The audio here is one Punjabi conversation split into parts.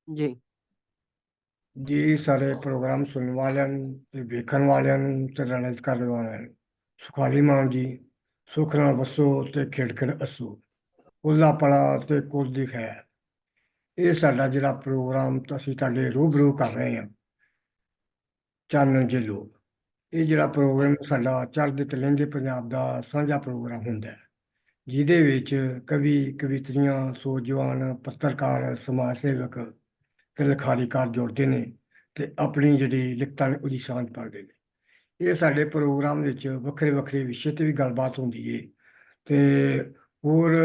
ਜੀ। ਜੀ ਸਾਰੇ ਪ੍ਰੋਗਰਾਮ ਸੁਣਨ ਵਾਲਿਆਂ ਨੂੰ ਤੇ ਵੇਖਣ ਵਾਲਿਆਂ ਨੂੰ ਤੇ ਲੜਾਈ ਕਰਨ ਵਾਲਿਆਂ ਨੂੰ ਸੁਖਾਲੀ ਮਾਨ ਜੀ ਸੁੱਖ ਨਾਲ ਵਸੋ ਤੇ ਖੇਡ ਖੇਡ ਹੱਸੋ। ਕੁੱਲਾ ਪਲਾ ਤੇ ਕੁੱਲ ਦੀ ਖੈਰ। ਇਹ ਸਾਡਾ ਜਿਹੜਾ ਪ੍ਰੋਗਰਾਮ ਅਸੀਂ ਤੁਹਾਡੇ ਰੂਬਰੂ ਕਰ ਰਹੇ ਹਾਂ, ਚਾਨਣ ਜੇ ਲੋਕ। ਇਹ ਜਿਹੜਾ ਪ੍ਰੋਗਰਾਮ ਸਾਡਾ ਚੜ੍ਹਦੇ ਤੇ ਲਹਿੰਦੇ ਪੰਜਾਬ ਦਾ ਸਾਂਝਾ ਪ੍ਰੋਗਰਾਮ ਹੁੰਦਾ ਹੈ, ਜਿਹਦੇ ਵਿੱਚ ਕਵੀ ਕਵਿਤਰੀਆਂ ਸੂਝਵਾਨ ਪੱਤਰਕਾਰ ਸਮਾਜ ਸੇਵਕ ਤੇ ਲਿਖਾਰੀਕਾਰ ਜੁੜਦੇ ਨੇ ਤੇ ਆਪਣੀ ਜਿਹੜੀ ਲਿਖਤਾਂ ਨੇ ਉਹਦੀ ਸਾਂਝ ਪਾਉਂਦੇ ਨੇ। ਇਹ ਸਾਡੇ ਪ੍ਰੋਗਰਾਮ ਵਿੱਚ ਵੱਖਰੇ ਵੱਖਰੇ ਵਿਸ਼ੇ ਤੇ ਵੀ ਗੱਲਬਾਤ ਹੁੰਦੀ ਏ ਤੇ ਹੋਰ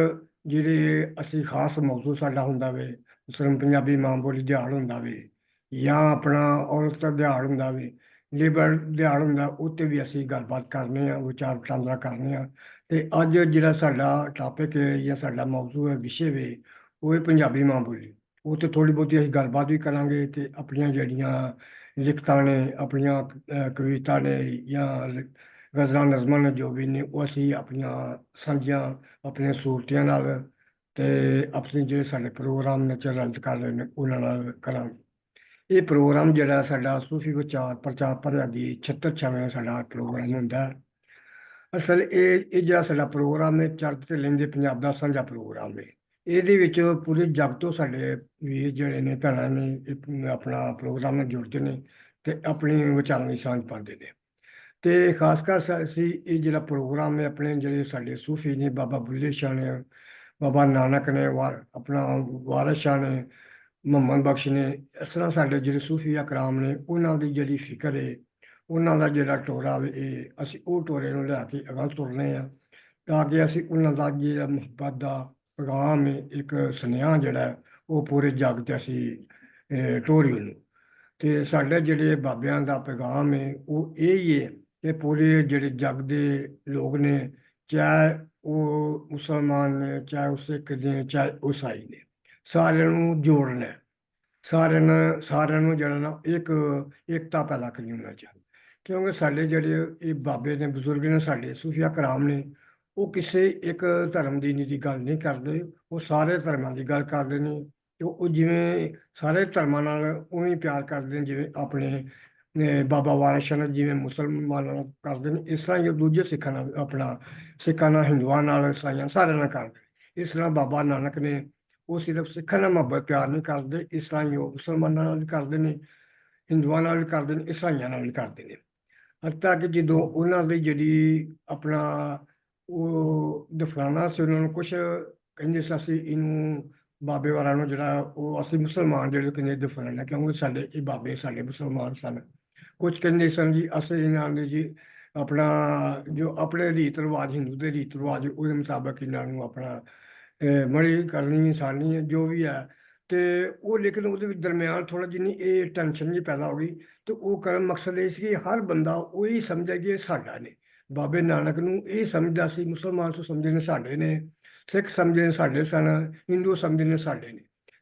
ਜਿਹੜੇ ਅਸੀਂ ਖਾਸ ਮੌਜੂ ਸਾਡਾ ਹੁੰਦਾ ਵੇ, ਜਿਸ ਤਰ੍ਹਾਂ ਪੰਜਾਬੀ ਮਾਂ ਬੋਲੀ ਦਿਹਾੜ ਹੁੰਦਾ ਵੇ ਜਾਂ ਆਪਣਾ ਔਰਤ ਦਾ ਦਿਹਾੜ ਹੁੰਦਾ ਵੇ, ਲੇਬਰ ਦਿਹਾੜ ਹੁੰਦਾ, ਉੱਤੇ ਵੀ ਅਸੀਂ ਗੱਲਬਾਤ ਕਰਨੇ ਆ, ਵਿਚਾਰ ਵਟਾਂਦਰਾ ਕਰਨੇ ਆ। ਤੇ ਅੱਜ ਜਿਹੜਾ ਸਾਡਾ ਟਾਪਿਕ ਹੈ ਜਾਂ ਸਾਡਾ ਮੌਜੂ ਹੈ, ਵਿਸ਼ੇ ਵੇ, ਉਹ ਹੈ ਪੰਜਾਬੀ ਮਾਂ ਬੋਲੀ। ਉਹ ਤੇ ਥੋੜ੍ਹੀ ਬਹੁਤੀ ਅਸੀਂ ਗੱਲਬਾਤ ਵੀ ਕਰਾਂਗੇ ਤੇ ਆਪਣੀਆਂ ਜਿਹੜੀਆਂ ਲਿਖਤਾਂ ਨੇ, ਆਪਣੀਆਂ ਕਵਿਤਾ ਨੇ ਜਾਂ ਗਜ਼ਲਾਂ ਨਜ਼ਮਾਂ ਨੇ, ਜੋ ਵੀ ਨੇ, ਉਹ ਅਸੀਂ ਆਪਣੀਆਂ ਸਾਂਝੀਆਂ ਆਪਣੀਆਂ ਸੂਰਤੀਆਂ ਨਾਲ ਤੇ ਆਪਣੇ ਜਿਹੜੇ ਸਾਡੇ ਪ੍ਰੋਗਰਾਮ ਨੇ ਚੱਲਤ ਕਰ ਰਹੇ ਨੇ ਉਹਨਾਂ ਨਾਲ ਕਰਾਂਗੇ। ਇਹ ਪ੍ਰੋਗਰਾਮ ਜਿਹੜਾ ਸਾਡਾ ਸੂਫੀ ਵਿਚਾਰ ਪ੍ਰਚਾਰ ਪਰਿਆ ਦੀ 76ਵਾਂ ਸਾਡਾ ਪ੍ਰੋਗਰਾਮ ਹੁੰਦਾ ਹੈ। ਅਸਲ ਇਹ ਜਿਹੜਾ ਸਾਡਾ ਪ੍ਰੋਗਰਾਮ ਹੈ, ਚੜ੍ਹਦੇ ਤੇ ਲਹਿੰਦੇ ਪੰਜਾਬ ਦਾ ਸਾਂਝਾ ਪ੍ਰੋਗਰਾਮ ਹੈ। ਇਹਦੇ ਵਿੱਚ ਪੂਰੇ ਜਗ ਤੋਂ ਸਾਡੇ ਵੀਰ ਜਿਹੜੇ ਨੇ, ਭੈਣਾਂ ਨੇ, ਆਪਣਾ ਪ੍ਰੋਗਰਾਮ ਨਾਲ ਜੁੜਦੇ ਨੇ ਤੇ ਆਪਣੀ ਵਿਚਾਰਾਂ ਦੀ ਸਾਂਝ ਪਾਉਂਦੇ ਨੇ। ਤੇ ਖਾਸ ਕਰ ਅਸੀਂ ਇਹ ਜਿਹੜਾ ਪ੍ਰੋਗਰਾਮ ਹੈ, ਆਪਣੇ ਜਿਹੜੇ ਸਾਡੇ ਸੂਫੀ ਨੇ, ਬਾਬਾ ਬੁੱਲੇ ਸ਼ਾਹ ਨੇ, ਬਾਬਾ ਨਾਨਕ ਨੇ, ਆਪਣਾ ਵਾਰਿਸ ਸ਼ਾਹ ਨੇ, ਮੁਹੰਮਦ ਬਖਸ਼ ਨੇ, ਇਸ ਤਰ੍ਹਾਂ ਸਾਡੇ ਜਿਹੜੇ ਸੂਫੀ ਅਕਰਾਮ ਨੇ, ਉਹਨਾਂ ਦੀ ਜਿਹੜੀ ਫਿਕਰ ਹੈ, ਉਹਨਾਂ ਦਾ ਜਿਹੜਾ ਟੋਰਾ ਵੇ, ਇਹ ਅਸੀਂ ਉਹ ਟੋਰੇ ਨੂੰ ਲਿਆ ਕੇ ਅਗਾਂਹ ਤੁਰਨੇ ਆ, ਤਾਂ ਕਿ ਅਸੀਂ ਉਹਨਾਂ ਦਾ ਜਿਹੜਾ ਮੁਹੱਬਤ ਦਾ ਪੈਗਾਮ ਹੈ, ਇੱਕ ਸੁਨੇਹਾ ਜਿਹੜਾ ਹੈ, ਉਹ ਪੂਰੇ ਜੱਗ 'ਤੇ ਅਸੀਂ ਟੋਰੀ ਉਹਨੂੰ। ਤੇ ਸਾਡੇ ਜਿਹੜੇ ਬਾਬਿਆਂ ਦਾ ਪੈਗਾਮ ਹੈ ਉਹ ਇਹ ਹੀ ਹੈ ਕਿ ਪੂਰੇ ਜਿਹੜੇ ਜੱਗ ਦੇ ਲੋਕ ਨੇ, ਚਾਹੇ ਉਹ ਮੁਸਲਮਾਨ ਨੇ, ਚਾਹੇ ਉਹ ਸਿੱਖ ਨੇ, ਚਾਹੇ ਉਹ ਈਸਾਈ ਨੇ, ਸਾਰਿਆਂ ਨੂੰ ਜੋੜਨਾ ਹੈ। ਸਾਰਿਆਂ ਨੂੰ ਜਿਹੜਾ ਨਾ ਇੱਕ ਏਕਤਾ ਪੈਦਾ ਕਰਨੀ ਹੋਣਾ ਚਾਹੀਦਾ। ਕਿਉਂਕਿ ਸਾਡੇ ਜਿਹੜੇ ਇਹ ਬਾਬੇ ਨੇ, ਬਜ਼ੁਰਗ ਨੇ, ਸਾਡੇ ਸੂਫੀਆ ਕਰਾਮ ਨੇ, ਉਹ ਕਿਸੇ ਇੱਕ ਧਰਮ ਦੀ ਗੱਲ ਨਹੀਂ ਕਰਦੇ, ਉਹ ਸਾਰੇ ਧਰਮਾਂ ਦੀ ਗੱਲ ਕਰਦੇ ਨੇ। ਤੇ ਉਹ ਜਿਵੇਂ ਸਾਰੇ ਧਰਮਾਂ ਨਾਲ ਉਵੇਂ ਹੀ ਪਿਆਰ ਕਰਦੇ ਨੇ, ਜਿਵੇਂ ਆਪਣੇ ਬਾਬਾ ਵਾਰਿਸ ਸ਼ਾਹ ਨਾਲ ਜਿਵੇਂ ਮੁਸਲਮਾਨਾਂ ਨਾਲ ਕਰਦੇ ਨੇ, ਇਸ ਤਰ੍ਹਾਂ ਹੀ ਉਹ ਦੂਜੇ ਸਿੱਖਾਂ ਨਾਲ, ਆਪਣਾ ਸਿੱਖਾਂ ਨਾਲ, ਹਿੰਦੂਆਂ ਨਾਲ, ਈਸਾਈਆਂ ਸਾਰਿਆਂ ਨਾਲ ਕਰਦੇ ਨੇ। ਇਸ ਤਰ੍ਹਾਂ ਬਾਬਾ ਨਾਨਕ ਨੇ, ਉਹ ਸਿਰਫ ਸਿੱਖਾਂ ਨਾਲ ਮੁਹੱਬਤ ਪਿਆਰ ਨਹੀਂ ਕਰਦੇ, ਇਸ ਤਰ੍ਹਾਂ ਹੀ ਉਹ ਮੁਸਲਮਾਨਾਂ ਨਾਲ ਵੀ ਕਰਦੇ ਨੇ, ਹਿੰਦੂਆਂ ਨਾਲ ਵੀ ਕਰਦੇ ਨੇ, ਈਸਾਈਆਂ ਨਾਲ ਵੀ ਕਰਦੇ ਨੇ। ਹੱਤਾ ਕਿ ਜਦੋਂ ਉਹਨਾਂ ਦੀ ਜਿਹੜੀ ਆਪਣਾ ਉਹ ਦਫਨਾਨਾ ਸੀ, ਉਹਨਾਂ ਨੂੰ ਕੁਛ ਕਹਿੰਦੇ ਸੀ ਅਸੀਂ ਇਹਨੂੰ ਬਾਬੇ ਵਾਲਾ ਨੂੰ ਜਿਹੜਾ ਉਹ ਅਸੀਂ ਮੁਸਲਮਾਨ ਜਿਹੜੇ ਕਹਿੰਦੇ ਦਫਨਾਨਾ, ਕਿਉਂਕਿ ਸਾਡੇ ਇਹ ਬਾਬੇ ਸਾਡੇ ਮੁਸਲਮਾਨ ਸਨ। ਕੁਝ ਕਹਿੰਦੇ ਸਨ ਜੀ ਅਸੀਂ ਇਹਨਾਂ ਨੇ ਜੀ ਆਪਣਾ ਜੋ ਆਪਣੇ ਰੀਤ ਰਿਵਾਜ, ਹਿੰਦੂ ਦੇ ਰੀਤ ਰਿਵਾਜ, ਉਹਦੇ ਮੁਤਾਬਕ ਇਹਨਾਂ ਨੂੰ ਆਪਣਾ ਮੜੀ ਕਰਨੀ, ਇਨਸਾਨੀ ਜੋ ਵੀ ਹੈ। ਤੇ ਉਹ ਲੇਕਿਨ ਉਹਦੇ ਵਿੱਚ ਦਰਮਿਆਨ ਥੋੜਾ ਜਿਹਾ ਇਹ ਟੈਨਸ਼ਨ ਜੀ ਪੈਦਾ ਹੋ ਗਈ। ਤੇ ਉਹ ਕਰਨ ਮਕਸਦ ਇਹ ਸੀ ਕਿ ਹਰ ਬੰਦਾ ਉਹ ਹੀ ਸਮਝੇ ਕਿ ਇਹ ਸਾਡਾ ਨੇ। ਬਾਬੇ ਨਾਨਕ ਨੂੰ ਇਹ ਸਮਝਦਾ ਸੀ, ਮੁਸਲਮਾਨ ਤੋਂ ਸਮਝਦੇ ਨੇ ਸਾਡੇ ਨੇ, ਸਿੱਖ ਸਮਝਦੇ ਨੇ ਸਾਡੇ ਸਨ, ਹਿੰਦੂ ਸਮਝਦੇ ਨੇ ਸਾਡੇ ਨੇ।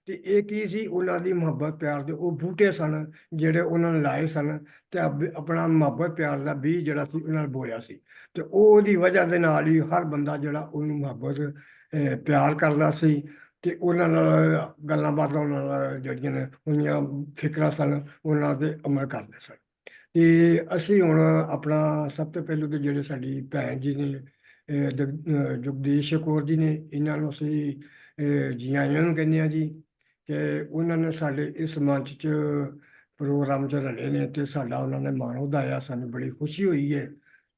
ਤੇ ਇਹ ਕੀ ਸੀ, ਉਹਨਾਂ ਦੀ ਮੁਹੱਬਤ ਪਿਆਰ ਦੇ ਉਹ ਬੂਟੇ ਸਨ ਜਿਹੜੇ ਉਹਨਾਂ ਨੇ ਲਾਏ ਸਨ, ਤੇ ਆਪਣਾ ਮੁਹੱਬਤ ਪਿਆਰ ਦਾ ਬੀਜ ਜਿਹੜਾ ਸੀ ਉਹਨਾਂ ਨੇ ਬੋਇਆ ਸੀ। ਤੇ ਉਹਦੀ ਵਜ੍ਹਾ ਦੇ ਨਾਲ ਹੀ ਹਰ ਬੰਦਾ ਜਿਹੜਾ ਉਹਨੂੰ ਮੁਹੱਬਤ ਪਿਆਰ ਕਰਦਾ ਸੀ ਤੇ ਉਹਨਾਂ ਨਾਲ ਗੱਲਾਂ ਬਾਤਾਂ, ਉਹਨਾਂ ਨਾਲ ਜਿਹੜੀਆਂ ਨੇ ਉਹਦੀਆਂ ਫਿਕਰਾਂ ਸਨ, ਉਹਨਾਂ 'ਤੇ ਅਮਲ ਕਰਦੇ ਸਨ। ਤੇ ਅਸੀਂ ਹੁਣ ਆਪਣਾ ਸਭ ਤੋਂ ਪਹਿਲਾਂ ਤੇ ਜਿਹੜੇ ਸਾਡੀ ਭੈਣ ਜੀ ਨੇ, ਜਗਦੀਸ਼ ਕੌਰ ਜੀ ਨੇ, ਇਹਨਾਂ ਨੂੰ ਅਸੀਂ ਜੀ ਆਇਆਂ ਨੂੰ ਕਹਿੰਦੇ ਆ ਜੀ, ਕਿ ਉਹਨਾਂ ਨੇ ਸਾਡੇ ਇਸ ਮੰਚ 'ਚ ਪ੍ਰੋਗਰਾਮ 'ਚ ਰਲੇ ਨੇ ਤੇ ਸਾਡਾ ਉਹਨਾਂ ਨੇ ਮਾਣ ਵਧਾਇਆ, ਸਾਨੂੰ ਬੜੀ ਖੁਸ਼ੀ ਹੋਈ ਹੈ।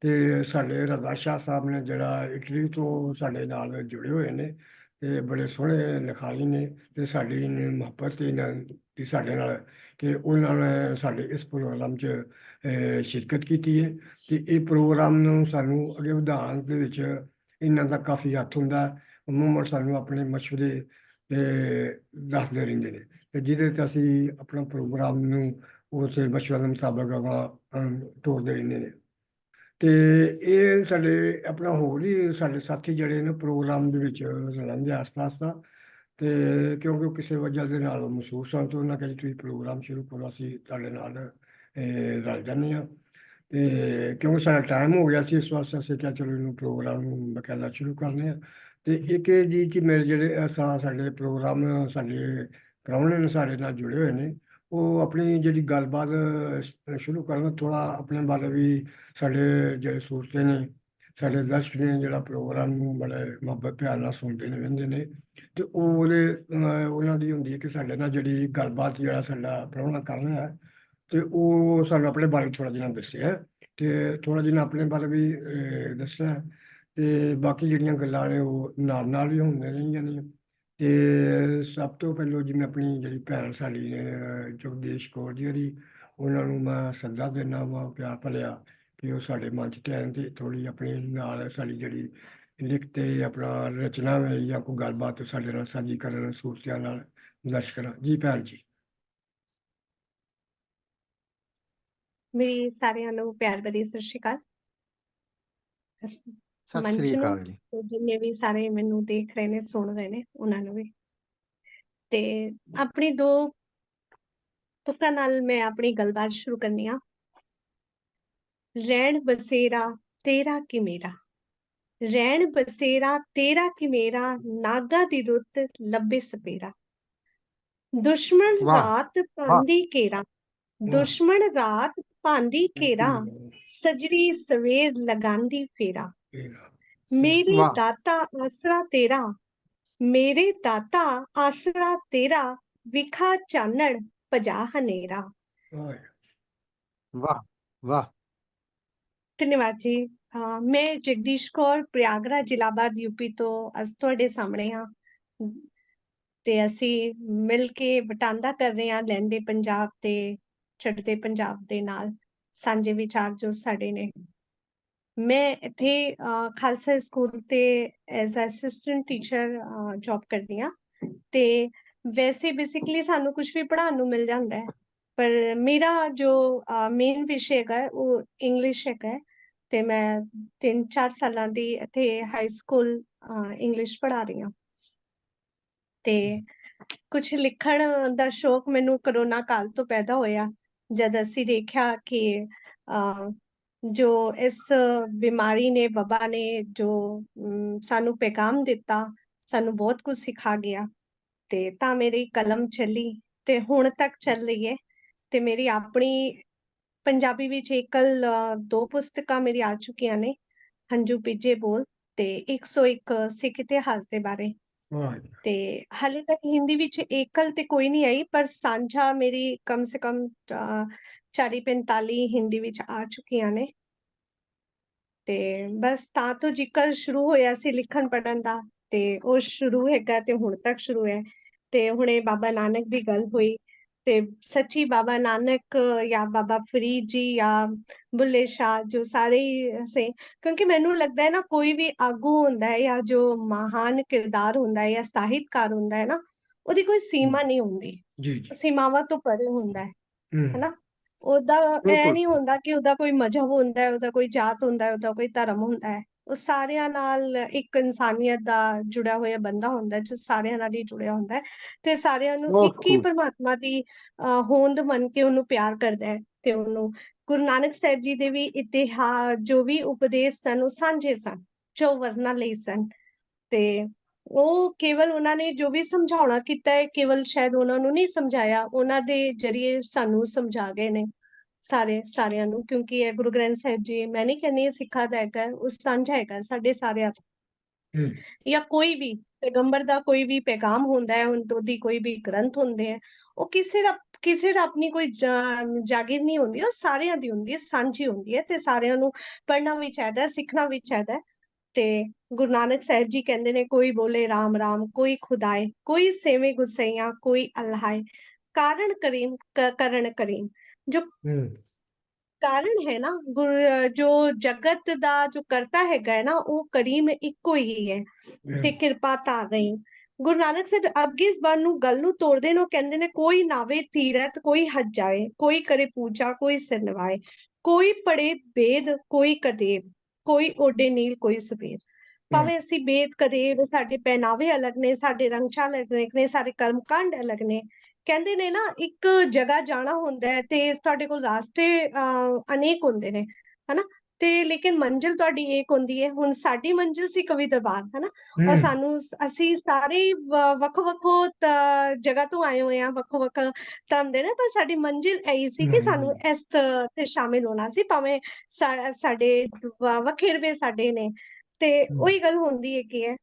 ਤੇ ਸਾਡੇ ਰਜ਼ਾ ਸ਼ਾਹ ਸਾਹਿਬ ਨੇ ਜਿਹੜਾ ਇਟਲੀ ਤੋਂ ਸਾਡੇ ਨਾਲ ਜੁੜੇ ਹੋਏ ਨੇ ਤੇ ਬੜੇ ਸੋਹਣੇ ਲਿਖਾਰੀ ਨੇ, ਤੇ ਸਾਡੀ ਮੁਹੱਬਤ ਇਹਨਾਂ ਦੀ ਸਾਡੇ ਨਾਲ ਕਿ ਉਹਨਾਂ ਨੇ ਸਾਡੇ ਇਸ ਪ੍ਰੋਗਰਾਮ 'ਚ ਸ਼ਿਰਕਤ ਕੀਤੀ ਹੈ। ਤੇ ਇਹ ਪ੍ਰੋਗਰਾਮ ਨੂੰ ਸਾਨੂੰ ਅੱਗੇ ਵਧਾਉਣ ਦੇ ਵਿੱਚ ਇਹਨਾਂ ਦਾ ਕਾਫੀ ਹੱਥ ਹੁੰਦਾ। ਅਮੂਮਨ ਸਾਨੂੰ ਆਪਣੇ ਮਸ਼ਵਰੇ ਦੱਸਦੇ ਰਹਿੰਦੇ ਨੇ, ਤੇ ਜਿਹਦੇ 'ਤੇ ਅਸੀਂ ਆਪਣਾ ਪ੍ਰੋਗਰਾਮ ਨੂੰ ਉਸ ਮਸ਼ਵਰੇ ਦੇ ਮੁਤਾਬਕ ਤੋਰਦੇ ਰਹਿੰਦੇ ਨੇ। ਤੇ ਇਹ ਸਾਡੇ ਆਪਣਾ ਹੋਰ ਹੀ ਸਾਡੇ ਸਾਥੀ ਜਿਹੜੇ ਨੇ ਪ੍ਰੋਗਰਾਮ ਦੇ ਵਿੱਚ ਰਲਣਗੇ ਆਸਤਾ ਆਸਤਾ। ਤੇ ਕਿਉਂਕਿ ਉਹ ਕਿਸੇ ਵਜ੍ਹਾ ਦੇ ਨਾਲ ਮਹਿਸੂਸ ਹਨ, ਤੇ ਉਹਨਾਂ ਕਹਿੰਦੇ ਤੁਸੀਂ ਪ੍ਰੋਗਰਾਮ ਸ਼ੁਰੂ ਕਰੋ, ਅਸੀਂ ਤੁਹਾਡੇ ਨਾਲ ਰਲ ਜਾਂਦੇ ਹਾਂ। ਤੇ ਕਿਉਂਕਿ ਸਾਡਾ ਟਾਈਮ ਹੋ ਗਿਆ ਸੀ, ਇਸ ਵਾਸਤੇ ਅਸੀਂ ਕਿਹਾ ਚਲੋ ਇਹਨੂੰ ਪ੍ਰੋਗਰਾਮ ਨੂੰ ਬਕਾਇਦਾ ਸ਼ੁਰੂ ਕਰਨੇ ਆ। ਤੇ ਇੱਕ ਇਹ ਜੀ ਕਿ ਮੇਰੇ ਜਿਹੜੇ ਸਾਡੇ ਪ੍ਰੋਗਰਾਮ ਸਾਡੇ ਪ੍ਰਾਹੁਣੇ ਨੇ ਸਾਡੇ ਨਾਲ ਜੁੜੇ ਹੋਏ ਨੇ, ਉਹ ਆਪਣੀ ਜਿਹੜੀ ਗੱਲਬਾਤ ਸ਼ੁਰੂ ਕਰਨ, ਥੋੜਾ ਆਪਣੇ ਬਾਰੇ ਵੀ ਸਾਡੇ ਜਿਹੜੇ ਸਰੋਤੇ ਨੇ, ਸਾਡੇ ਦਰਸ਼ਕ ਨੇ, ਜਿਹੜਾ ਪ੍ਰੋਗਰਾਮ ਨੂੰ ਬੜੇ ਮੁਹੱਬਤ ਪਿਆਰ ਨਾਲ ਸੁਣਦੇ ਨੇ, ਵਹਿੰਦੇ ਨੇ, ਤੇ ਉਹਨਾਂ ਦੀ ਹੁੰਦੀ ਹੈ ਕਿ ਸਾਡੇ ਨਾਲ ਜਿਹੜੀ ਗੱਲਬਾਤ, ਜਿਹੜਾ ਸਾਡਾ ਪ੍ਰਾਹੁਣਾ ਕਰਨਾ ਹੈ, ਤੇ ਉਹ ਸਾਨੂੰ ਆਪਣੇ ਬਾਰੇ ਥੋੜਾ ਜਿਹਾ ਦੱਸਿਆ ਹੈ, ਤੇ ਥੋੜਾ ਜਿਹਾ ਆਪਣੇ ਬਾਰੇ ਵੀ ਦੱਸਿਆ ਹੈ, ਤੇ ਬਾਕੀ ਜਿਹੜੀਆਂ ਗੱਲਾਂ ਨੇ ਉਹ ਨਾਲ ਨਾਲ ਵੀ ਹੁੰਦੀਆਂ ਰਹੀਆਂ ਨੇ। ਤੇ ਸਭ ਤੋਂ ਪਹਿਲਾਂ ਜਿਵੇਂ ਆਪਣੀ ਜਿਹੜੀ ਭੈਣ ਸਾਡੀ ਨੇ, ਜਗਦੀਸ਼ ਕੌਰ ਜੀ ਹੋਰੀ, ਉਹਨਾਂ ਨੂੰ ਮੈਂ ਸੱਦਾ ਦਿੰਦਾ ਵਾ ਪਿਆਰ ਭਰਿਆ, ਕਿ ਉਹ ਸਾਡੇ ਮੰਚ ਤੇ ਆਉਣ ਤੇ ਥੋੜੀ ਆਪਣੀ ਨਾਲ ਸਾਡੀ ਜਿਹੜੀ ਲਿਖਤੇ ਆਪਣਾ ਰਚਨਾ ਹੈ ਜਾਂ ਕੋਈ ਗੱਲਬਾਤ ਸਾਡੇ ਨਾਲ ਸਾਂਝੀ ਕਰਨ, ਸੂਰਤਿਆਂ ਨਾਲ ਦਰਸ਼ਕਾਂ ਨਾਲ। ਜੀ ਭੈਣ ਜੀ। ਮੇਰੀ ਸਾਰਿਆਂ ਨੂੰ ਪਿਆਰ ਭਰੀ ਸਤਿ ਸ਼੍ਰੀ ਅਕਾਲ। ਸਤਿ ਮੰਚ ਸ੍ਰੀ ਨੂੰ ਅਕਾਲ ਜੀ। ਤੇ ਜਿੰਨੇ ਵੀ ਸਾਰੇ ਮੈਨੂੰ ਦੇਖ ਰਹੇ ਨੇ, ਸੁਣ ਰਹੇ ਨੇ, ਉਹਨਾਂ ਨੂੰ ਵੀ। ਤੇ ਆਪਣੀ ਦੋ ਤੁਕਾਂ ਨਾਲ ਮੈਂ ਆਪਣੀ ਗੱਲਬਾਤ ਸ਼ੁਰੂ ਕਰਨੀ ਆ। ਰਹਿਣ ਬਸੇਰਾ ਤੇਰਾ ਕਿ ਮੇਰਾ, ਰਹਿਣ ਬਸੇਰਾ ਤੇਰਾ ਕਿ ਮੇਰਾ, ਨਾਗਾ ਦੀ ਰੁੱਤ ਲੱਭੇ ਸਪੇਰਾ। ਦੁਸ਼ਮਣ ਵਾਹ ਰਾਤ ਵਾਹ ਪਾਂਦੀ ਘੇਰਾ, ਵਾਹ ਦੁਸ਼ਮਣ ਰਾਤ ਪਾਂਦੀ ਘੇਰਾ, ਵਾਹ। ਸਜਰੀ ਸਵੇਰ ਲਗਾਂਦੀ ਫੇਰਾ। ਇਹ ਮੇਰੇ ਵਾਹ ਦਾਤਾ ਆਸਰਾ ਤੇਰਾ, ਮੇਰੇ ਦਾਤਾ ਆਸਰਾ ਤੇਰਾ, ਵਿਖਾ ਚਾਨਣ ਭਜਾ ਹਨੇਰਾ। ਵਾਹ। ਵਾਹ ਵਾਹ। ਧੰਨਵਾਦ ਜੀ। ਮੈਂ ਜਗਦੀਸ਼ ਕੌਰ, ਪ੍ਰਯਾਗਰਾਜ, ਇਲਾਹਾਬਾਦ, ਯੂਪੀ ਤੋਂ ਅੱਜ ਤੁਹਾਡੇ ਸਾਹਮਣੇ ਹਾਂ, ਤੇ ਅਸੀਂ ਮਿਲ ਕੇ ਵਟਾਂਦਰਾ ਕਰ ਰਹੇ ਹਾਂ ਲਹਿੰਦੇ ਪੰਜਾਬ ਤੇ ਚੜ੍ਹਦੇ ਪੰਜਾਬ ਦੇ ਨਾਲ ਸਾਂਝੇ ਵਿਚਾਰ ਜੋ ਸਾਡੇ ਨੇ। ਮੈਂ ਇੱਥੇ ਖਾਲਸਾ ਸਕੂਲ ਤੇ ਐਜ਼ ਅਸਿਸਟੈਂਟ ਟੀਚਰ ਜੌਬ ਕਰਦੀ ਹਾਂ, ਤੇ ਵੈਸੇ ਬੇਸਿਕਲੀ ਸਾਨੂੰ ਕੁਝ ਵੀ ਪੜ੍ਹਾਉਣ ਨੂੰ ਮਿਲ ਜਾਂਦਾ ਹੈ, ਪਰ ਮੇਰਾ ਜੋ ਮੇਨ ਵਿਸ਼ੇ ਹੈਗਾ ਉਹ ਇੰਗਲਿਸ਼ ਹੈਗਾ, ਤੇ ਮੈਂ 3-4 ਸਾਲਾਂ ਦੀ ਇੱਥੇ ਹਾਈ ਸਕੂਲ ਇੰਗਲਿਸ਼ ਪੜ੍ਹਾ ਰਹੀ ਹਾਂ। ਤੇ ਕੁਝ ਲਿਖਣ ਦਾ ਸ਼ੌਕ ਮੈਨੂੰ ਕਰੋਨਾ ਕਾਲ ਤੋਂ ਪੈਦਾ ਹੋਇਆ, ਜਦ ਅਸੀਂ ਦੇਖਿਆ ਕਿ ਜੋ ਇਸ ਬਿਮਾਰੀ ਨੇ, ਵਬਾ ਨੇ ਜੋ ਸਾਨੂੰ ਪੈਗਾਮ ਦਿੱਤਾ, ਸਾਨੂੰ ਬਹੁਤ ਕੁਝ ਸਿਖਾ ਗਿਆ, ਤੇ ਤਾਂ ਮੇਰੀ ਕਲਮ ਚੱਲੀ ਤੇ ਹੁਣ ਤੱਕ ਚੱਲ ਰਹੀ ਹੈ। ਤੇ ਮੇਰੀ ਆਪਣੀ ਪੰਜਾਬੀ ਵਿੱਚ ਏਕਲ 2 ਪੁਸਤਕਾਂ ਮੇਰੀ ਆ ਚੁੱਕੀਆਂ ਨੇ, ਹੰਝੂ ਭਿੱਜੇ ਬੋਲ ਤੇ 101 ਸਿੱਖ ਇਤਿਹਾਸ ਦੇ ਬਾਰੇ। ਵਾਹ। ਤੇ ਹਾਲੇ ਤੱਕ ਹਿੰਦੀ ਵਿੱਚ ਏਕਲ ਤੇ ਕੋਈ ਨਹੀਂ ਆਈ, ਪਰ ਸਾਂਝਾ ਮੇਰੀ ਕਮ ਸੇ ਕਮ 40-45 ਹਿੰਦੀ ਵਿੱਚ ਆ ਚੁੱਕੀਆਂ ਨੇ। ਤੇ ਬਸ ਤਾਂ ਤੋਂ ਜ਼ਿਕਰ ਸ਼ੁਰੂ ਹੋਇਆ ਸੀ ਲਿਖਣ ਪੜ੍ਹਨ ਦਾ, ਤੇ ਉਹ ਸ਼ੁਰੂ ਹੈਗਾ ਤੇ ਹੁਣ ਤੱਕ ਸ਼ੁਰੂ ਹੈ। ਤੇ ਹੁਣੇ ਬਾਬਾ ਨਾਨਕ ਦੀ ਗੱਲ ਹੋਈ, ਤੇ ਸੱਚੀ ਬਾਬਾ ਨਾਨਕ ਜਾਂ ਬਾਬਾ ਫਰੀਦ ਜੀ ਜਾਂ ਬੁੱਲੇ ਸ਼ਾਹ, ਜੋ ਸਾਰੇ ਹੀ ਸੇ, ਕਿਉਂਕਿ ਮੈਨੂੰ ਲੱਗਦਾ ਹੈ ਨਾ, ਕੋਈ ਵੀ ਆਗੂ ਹੁੰਦਾ ਹੈ ਜਾਂ ਜੋ ਮਹਾਨ ਕਿਰਦਾਰ ਹੁੰਦਾ ਹੈ ਜਾਂ ਸਾਹਿਤਕਾਰ ਹੁੰਦਾ ਹੈ ਨਾ, ਉਹਦੀ ਕੋਈ ਸੀਮਾ ਨਹੀਂ ਹੁੰਦੀ, ਜੀ ਜੀ। ਸੀਮਾਵਾਂ ਤੋਂ ਪਰੇ ਹੁੰਦਾ ਹੈ ਹੂੰ। ਹਨਾ। ਉਹਦਾ ਇਹ ਬਿਲਕੁਲ ਨਹੀਂ ਹੁੰਦਾ ਕਿ ਉਹਦਾ ਕੋਈ ਮਜ਼ਹਬ ਹੁੰਦਾ ਹੈ, ਉਹਦਾ ਕੋਈ ਜਾਤ ਹੁੰਦਾ ਹੈ, ਉਹਦਾ ਕੋਈ ਧਰਮ ਹੁੰਦਾ ਹੈ। ਉਹ ਸਾਰਿਆਂ ਨਾਲ ਇੱਕ ਇਨਸਾਨੀਅਤ ਦਾ ਜੁੜਿਆ ਹੋਇਆ ਬੰਦਾ ਹੁੰਦਾ ਹੈ, ਜੋ ਸਾਰਿਆਂ ਨਾਲ ਹੀ ਜੁੜਿਆ ਹੁੰਦਾ ਹੈ, ਤੇ ਸਾਰਿਆਂ ਨੂੰ ਬਹੁਤ ਇੱਕ ਹੀ ਖੂਬ। ਪਰਮਾਤਮਾ ਦੀ ਹੋਂਦ ਮੰਨ ਕੇ ਉਹਨੂੰ ਪਿਆਰ ਕਰਦਾ ਹੈ। ਤੇ ਉਹਨੂੰ ਗੁਰੂ ਨਾਨਕ ਸਾਹਿਬ ਜੀ ਦੇ ਵੀ ਇਤਿਹਾਸ, ਜੋ ਵੀ ਉਪਦੇਸ਼ ਸਨ, ਉਹ ਸਾਂਝੇ ਸਨ, ਜੋ ਵਰਨਾ ਲਈ ਸਨ। ਤੇ ਉਹ ਕੇਵਲ ਉਹਨਾਂ ਨੇ ਜੋ ਵੀ ਸਮਝਾਉਣਾ ਕੀਤਾ ਹੈ, ਕੇਵਲ ਸ਼ਾਇਦ ਉਹਨਾਂ ਨੂੰ ਨਹੀਂ ਸਮਝਾਇਆ, ਉਹਨਾਂ ਦੇ ਜਰੀਏ ਸਾਨੂੰ ਸਮਝਾ ਗਏ ਨੇ ਸਾਰਿਆਂ ਨੂੰ। ਕਿਉਂਕਿ ਇਹ ਗੁਰੂ ਗ੍ਰੰਥ ਸਾਹਿਬ ਜੀ, ਮੈਂ ਨਹੀਂ ਕਹਿੰਦੀ ਸਿੱਖਾਂ ਦਾ ਹੈਗਾ, ਉਹ ਸਾਂਝਾ ਹੈਗਾ ਸਾਡੇ ਸਾਰਿਆਂ ਦਾ। ਹੂੰ। ਜਾਂ ਕੋਈ ਵੀ ਪੈਗੰਬਰ ਦਾ ਕੋਈ ਵੀ ਪੈਗਾਮ ਹੁੰਦਾ ਹੈ, ਉਹਦੀ ਕੋਈ ਵੀ ਗ੍ਰੰਥ ਹੁੰਦੇ ਹੈ, ਉਹ ਕਿਸੇ ਦਾ ਆਪਣੀ ਕੋਈ ਜਾਗੀਰ ਨਹੀਂ ਹੁੰਦੀ, ਉਹ ਸਾਰਿਆਂ ਦੀ ਹੁੰਦੀ ਹੈ, ਸਾਂਝੀ ਹੁੰਦੀ ਹੈ, ਤੇ ਸਾਰਿਆਂ ਨੂੰ ਪੜ੍ਹਨਾ ਵੀ ਚਾਹੀਦਾ, ਸਿੱਖਣਾ ਵੀ ਚਾਹੀਦਾ। ਤੇ ਗੁਰੂ ਨਾਨਕ ਸਾਹਿਬ ਜੀ ਕਹਿੰਦੇ ਨੇ, ਕੋਈ ਬੋਲੇ ਰਾਮ ਰਾਮ, ਕੋਈ ਖੁਦਾਏ, ਕੋਈ ਸੇਵੇ ਗੁਸਈਆਂ, ਕੋਈ ਅਲਹਾਏ, ਕਾਰਨ ਕਰੀਮ ਕਰਨ ਕਰੀਮ। ਜੋ ਹੂੰ। ਕਾਰਨ ਹੈ ਨਾ, ਜੋ ਜਗਤ ਦਾ ਜੋ ਕਰਤਾ ਹੈਗਾ ਹੈ ਨਾ, ਉਹ ਕਰੀਮ ਇੱਕੋ ਹੀ ਹੈ, ਤੇ ਕਿਰਪਾ ਧਾਰ ਰਹੀ। ਗੁਰੂ ਨਾਨਕ ਸਾਹਿਬ ਅੱਗੇ ਇਸ ਨੂੰ ਗੱਲ ਨੂੰ ਤੋੜਦੇ ਨੇ, ਉਹ ਕਹਿੰਦੇ ਨੇ, ਕੋਈ ਨਾਵੇ ਤੀਰਥ, ਕੋਈ ਹਜ ਜਾਏ, ਕੋਈ ਕਰੇ ਪੂਜਾ, ਕੋਈ ਸਿਰ ਨਵਾਏ, ਕੋਈ ਪੜੇ ਵੇਦ, ਕੋਈ ਕਦੇਵ, ਕੋਈ ਓਡੇ ਨੀਲ, ਕੋਈ ਸਵੇਰ। ਭਾਵੇਂ ਅਸੀਂ ਵੇਦ ਕਦੇਵ, ਸਾਡੇ ਪਹਿਨਾਵੇ ਅਲੱਗ ਨੇ, ਸਾਡੇ ਰੰਗ ਚਾਲ ਅਲੱਗ ਨੇ, ਸਾਡੇ ਕਰਮਕਾਂਡ ਅਲੱਗ ਨੇ। ਕਹਿੰਦੇ ਨੇ ਨਾ, ਇੱਕ ਜਗ੍ਹਾ ਜਾਣਾ ਹੁੰਦਾ ਹੈ ਤੇ ਤੁਹਾਡੇ ਕੋਲ ਰਾਸਤੇ ਅਨੇਕ ਹੁੰਦੇ ਨੇ, ਹਨਾ। ਤੇ ਲੇਕਿਨ ਮੰਜ਼ਿਲ ਤੁਹਾਡੀ ਇੱਕ ਹੁੰਦੀ ਹੈ। ਹੁਣ ਸਾਡੀ ਮੰਜ਼ਿਲ ਸੀ ਕਵੀ ਦਰਬਾਰ, ਹਨਾ। ਔਰ ਸਾਨੂੰ ਅਸੀਂ ਸਾਰੇ ਵੱਖੋ-ਵੱਖੋ ਜਗ੍ਹਾ ਤੋਂ ਆਏ ਹੋਏ ਆ, ਵੱਖੋ-ਵੱਖ ਧਰਮ ਦੇ ਨੇ, ਪਰ ਸਾਡੀ ਮੰਜ਼ਿਲ ਇਹੀ ਸੀ ਕਿ ਸਾਨੂੰ ਇਸ ਤੇ ਸ਼ਾਮਿਲ ਹੋਣਾ ਸੀ, ਭਾਵੇਂ ਸਾਡੇ ਵਖੇਰਵੇ ਸਾਡੇ ਨੇ। ਤੇ ਉਹੀ ਗੱਲ ਹੁੰਦੀ ਹੈ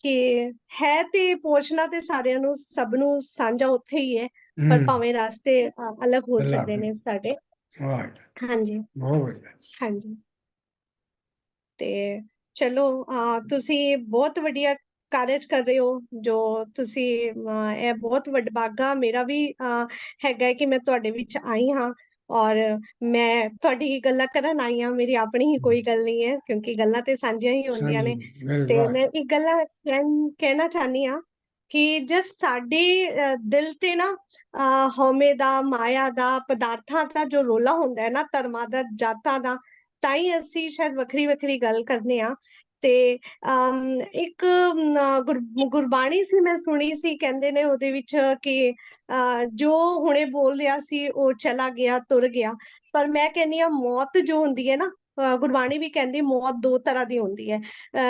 ਕਿ ਹੈ ਤੇ ਪਹੁੰਚਣਾ ਤੇ ਸਾਰਿਆਂ ਨੂੰ, ਸਭ ਨੂੰ ਸਾਂਝਾ ਉੱਥੇ ਹੀ ਹੈ, ਪਰ ਭਾਵੇਂ ਰਾਸਤੇ ਅਲੱਗ ਹੋ ਸਕਦੇ ਨੇ ਸਾਡੇ। ਹਾਂਜੀ ਬਹੁਤ ਵਧੀਆ। ਹਾਂਜੀ। ਤੇ ਚਲੋ, ਤੁਸੀਂ ਬਹੁਤ ਵਧੀਆ ਕਾਰਜ ਕਰ ਰਹੇ ਹੋ, ਜੋ ਤੁਸੀਂ ਇਹ ਬਹੁਤ ਵਡਭਾਗਾ ਮੇਰਾ ਵੀ ਹੈਗਾ ਕਿ ਮੈਂ ਤੁਹਾਡੇ ਵਿੱਚ ਆਈ ਹਾਂ, ਔਰ ਮੈਂ ਤੁਹਾਡੀ ਗੱਲਾਂ ਕਰਨ ਆਈ ਹਾਂ। ਮੇਰੀ ਆਪਣੀ ਹੀ ਕੋਈ ਗੱਲ ਨਹੀਂ ਹੈ, ਕਿਉਂਕਿ ਗੱਲਾਂ ਤੇ ਸਾਂਝੀਆਂ ਹੀ ਹੁੰਦੀਆਂ ਨੇ। ਤੇ ਮੈਂ ਇੱਕ ਗੱਲ ਕਹਿਣਾ ਚਾਹਨੀ ਹਾਂ ਕਿ ਜਸ ਸਾਡੇ ਦਿਲ ਤੇ ਨਾ ਹਉਮੈ ਦਾ, ਮਾਇਆ ਦਾ, ਪਦਾਰਥਾਂ ਦਾ ਜੋ ਰੋਲਾ ਹੁੰਦਾ ਹੈ ਨਾ, ਧਰਮਾਂ ਦਾ, ਜਾਤਾਂ ਦਾ, ਤਾਂ ਹੀ ਅਸੀਂ ਸ਼ਾਇਦ ਵੱਖਰੀ ਵੱਖਰੀ ਗੱਲ ਕਰਨੇ ਆ। ਤੇ ਇੱਕ ਗੁਰਬਾਣੀ ਸੀ, ਮੈਂ ਸੁਣੀ ਸੀ, ਕਹਿੰਦੇ ਨੇ ਉਹਦੇ ਵਿੱਚ ਕਿ ਜੋ ਹੁਣੇ ਬੋਲ ਰਿਹਾ ਸੀ ਉਹ ਚਲਾ ਗਿਆ, ਤੁਰ ਗਿਆ। ਪਰ ਮੈਂ ਕਹਿੰਦੀ ਆ ਮੌਤ ਜੋ ਹੁੰਦੀ ਹੈ ਨਾ, ਗੁਰਬਾਣੀ ਵੀ ਕਹਿੰਦੀ ਮੌਤ ਦੋ ਤਰ੍ਹਾਂ ਦੀ ਹੁੰਦੀ ਹੈ।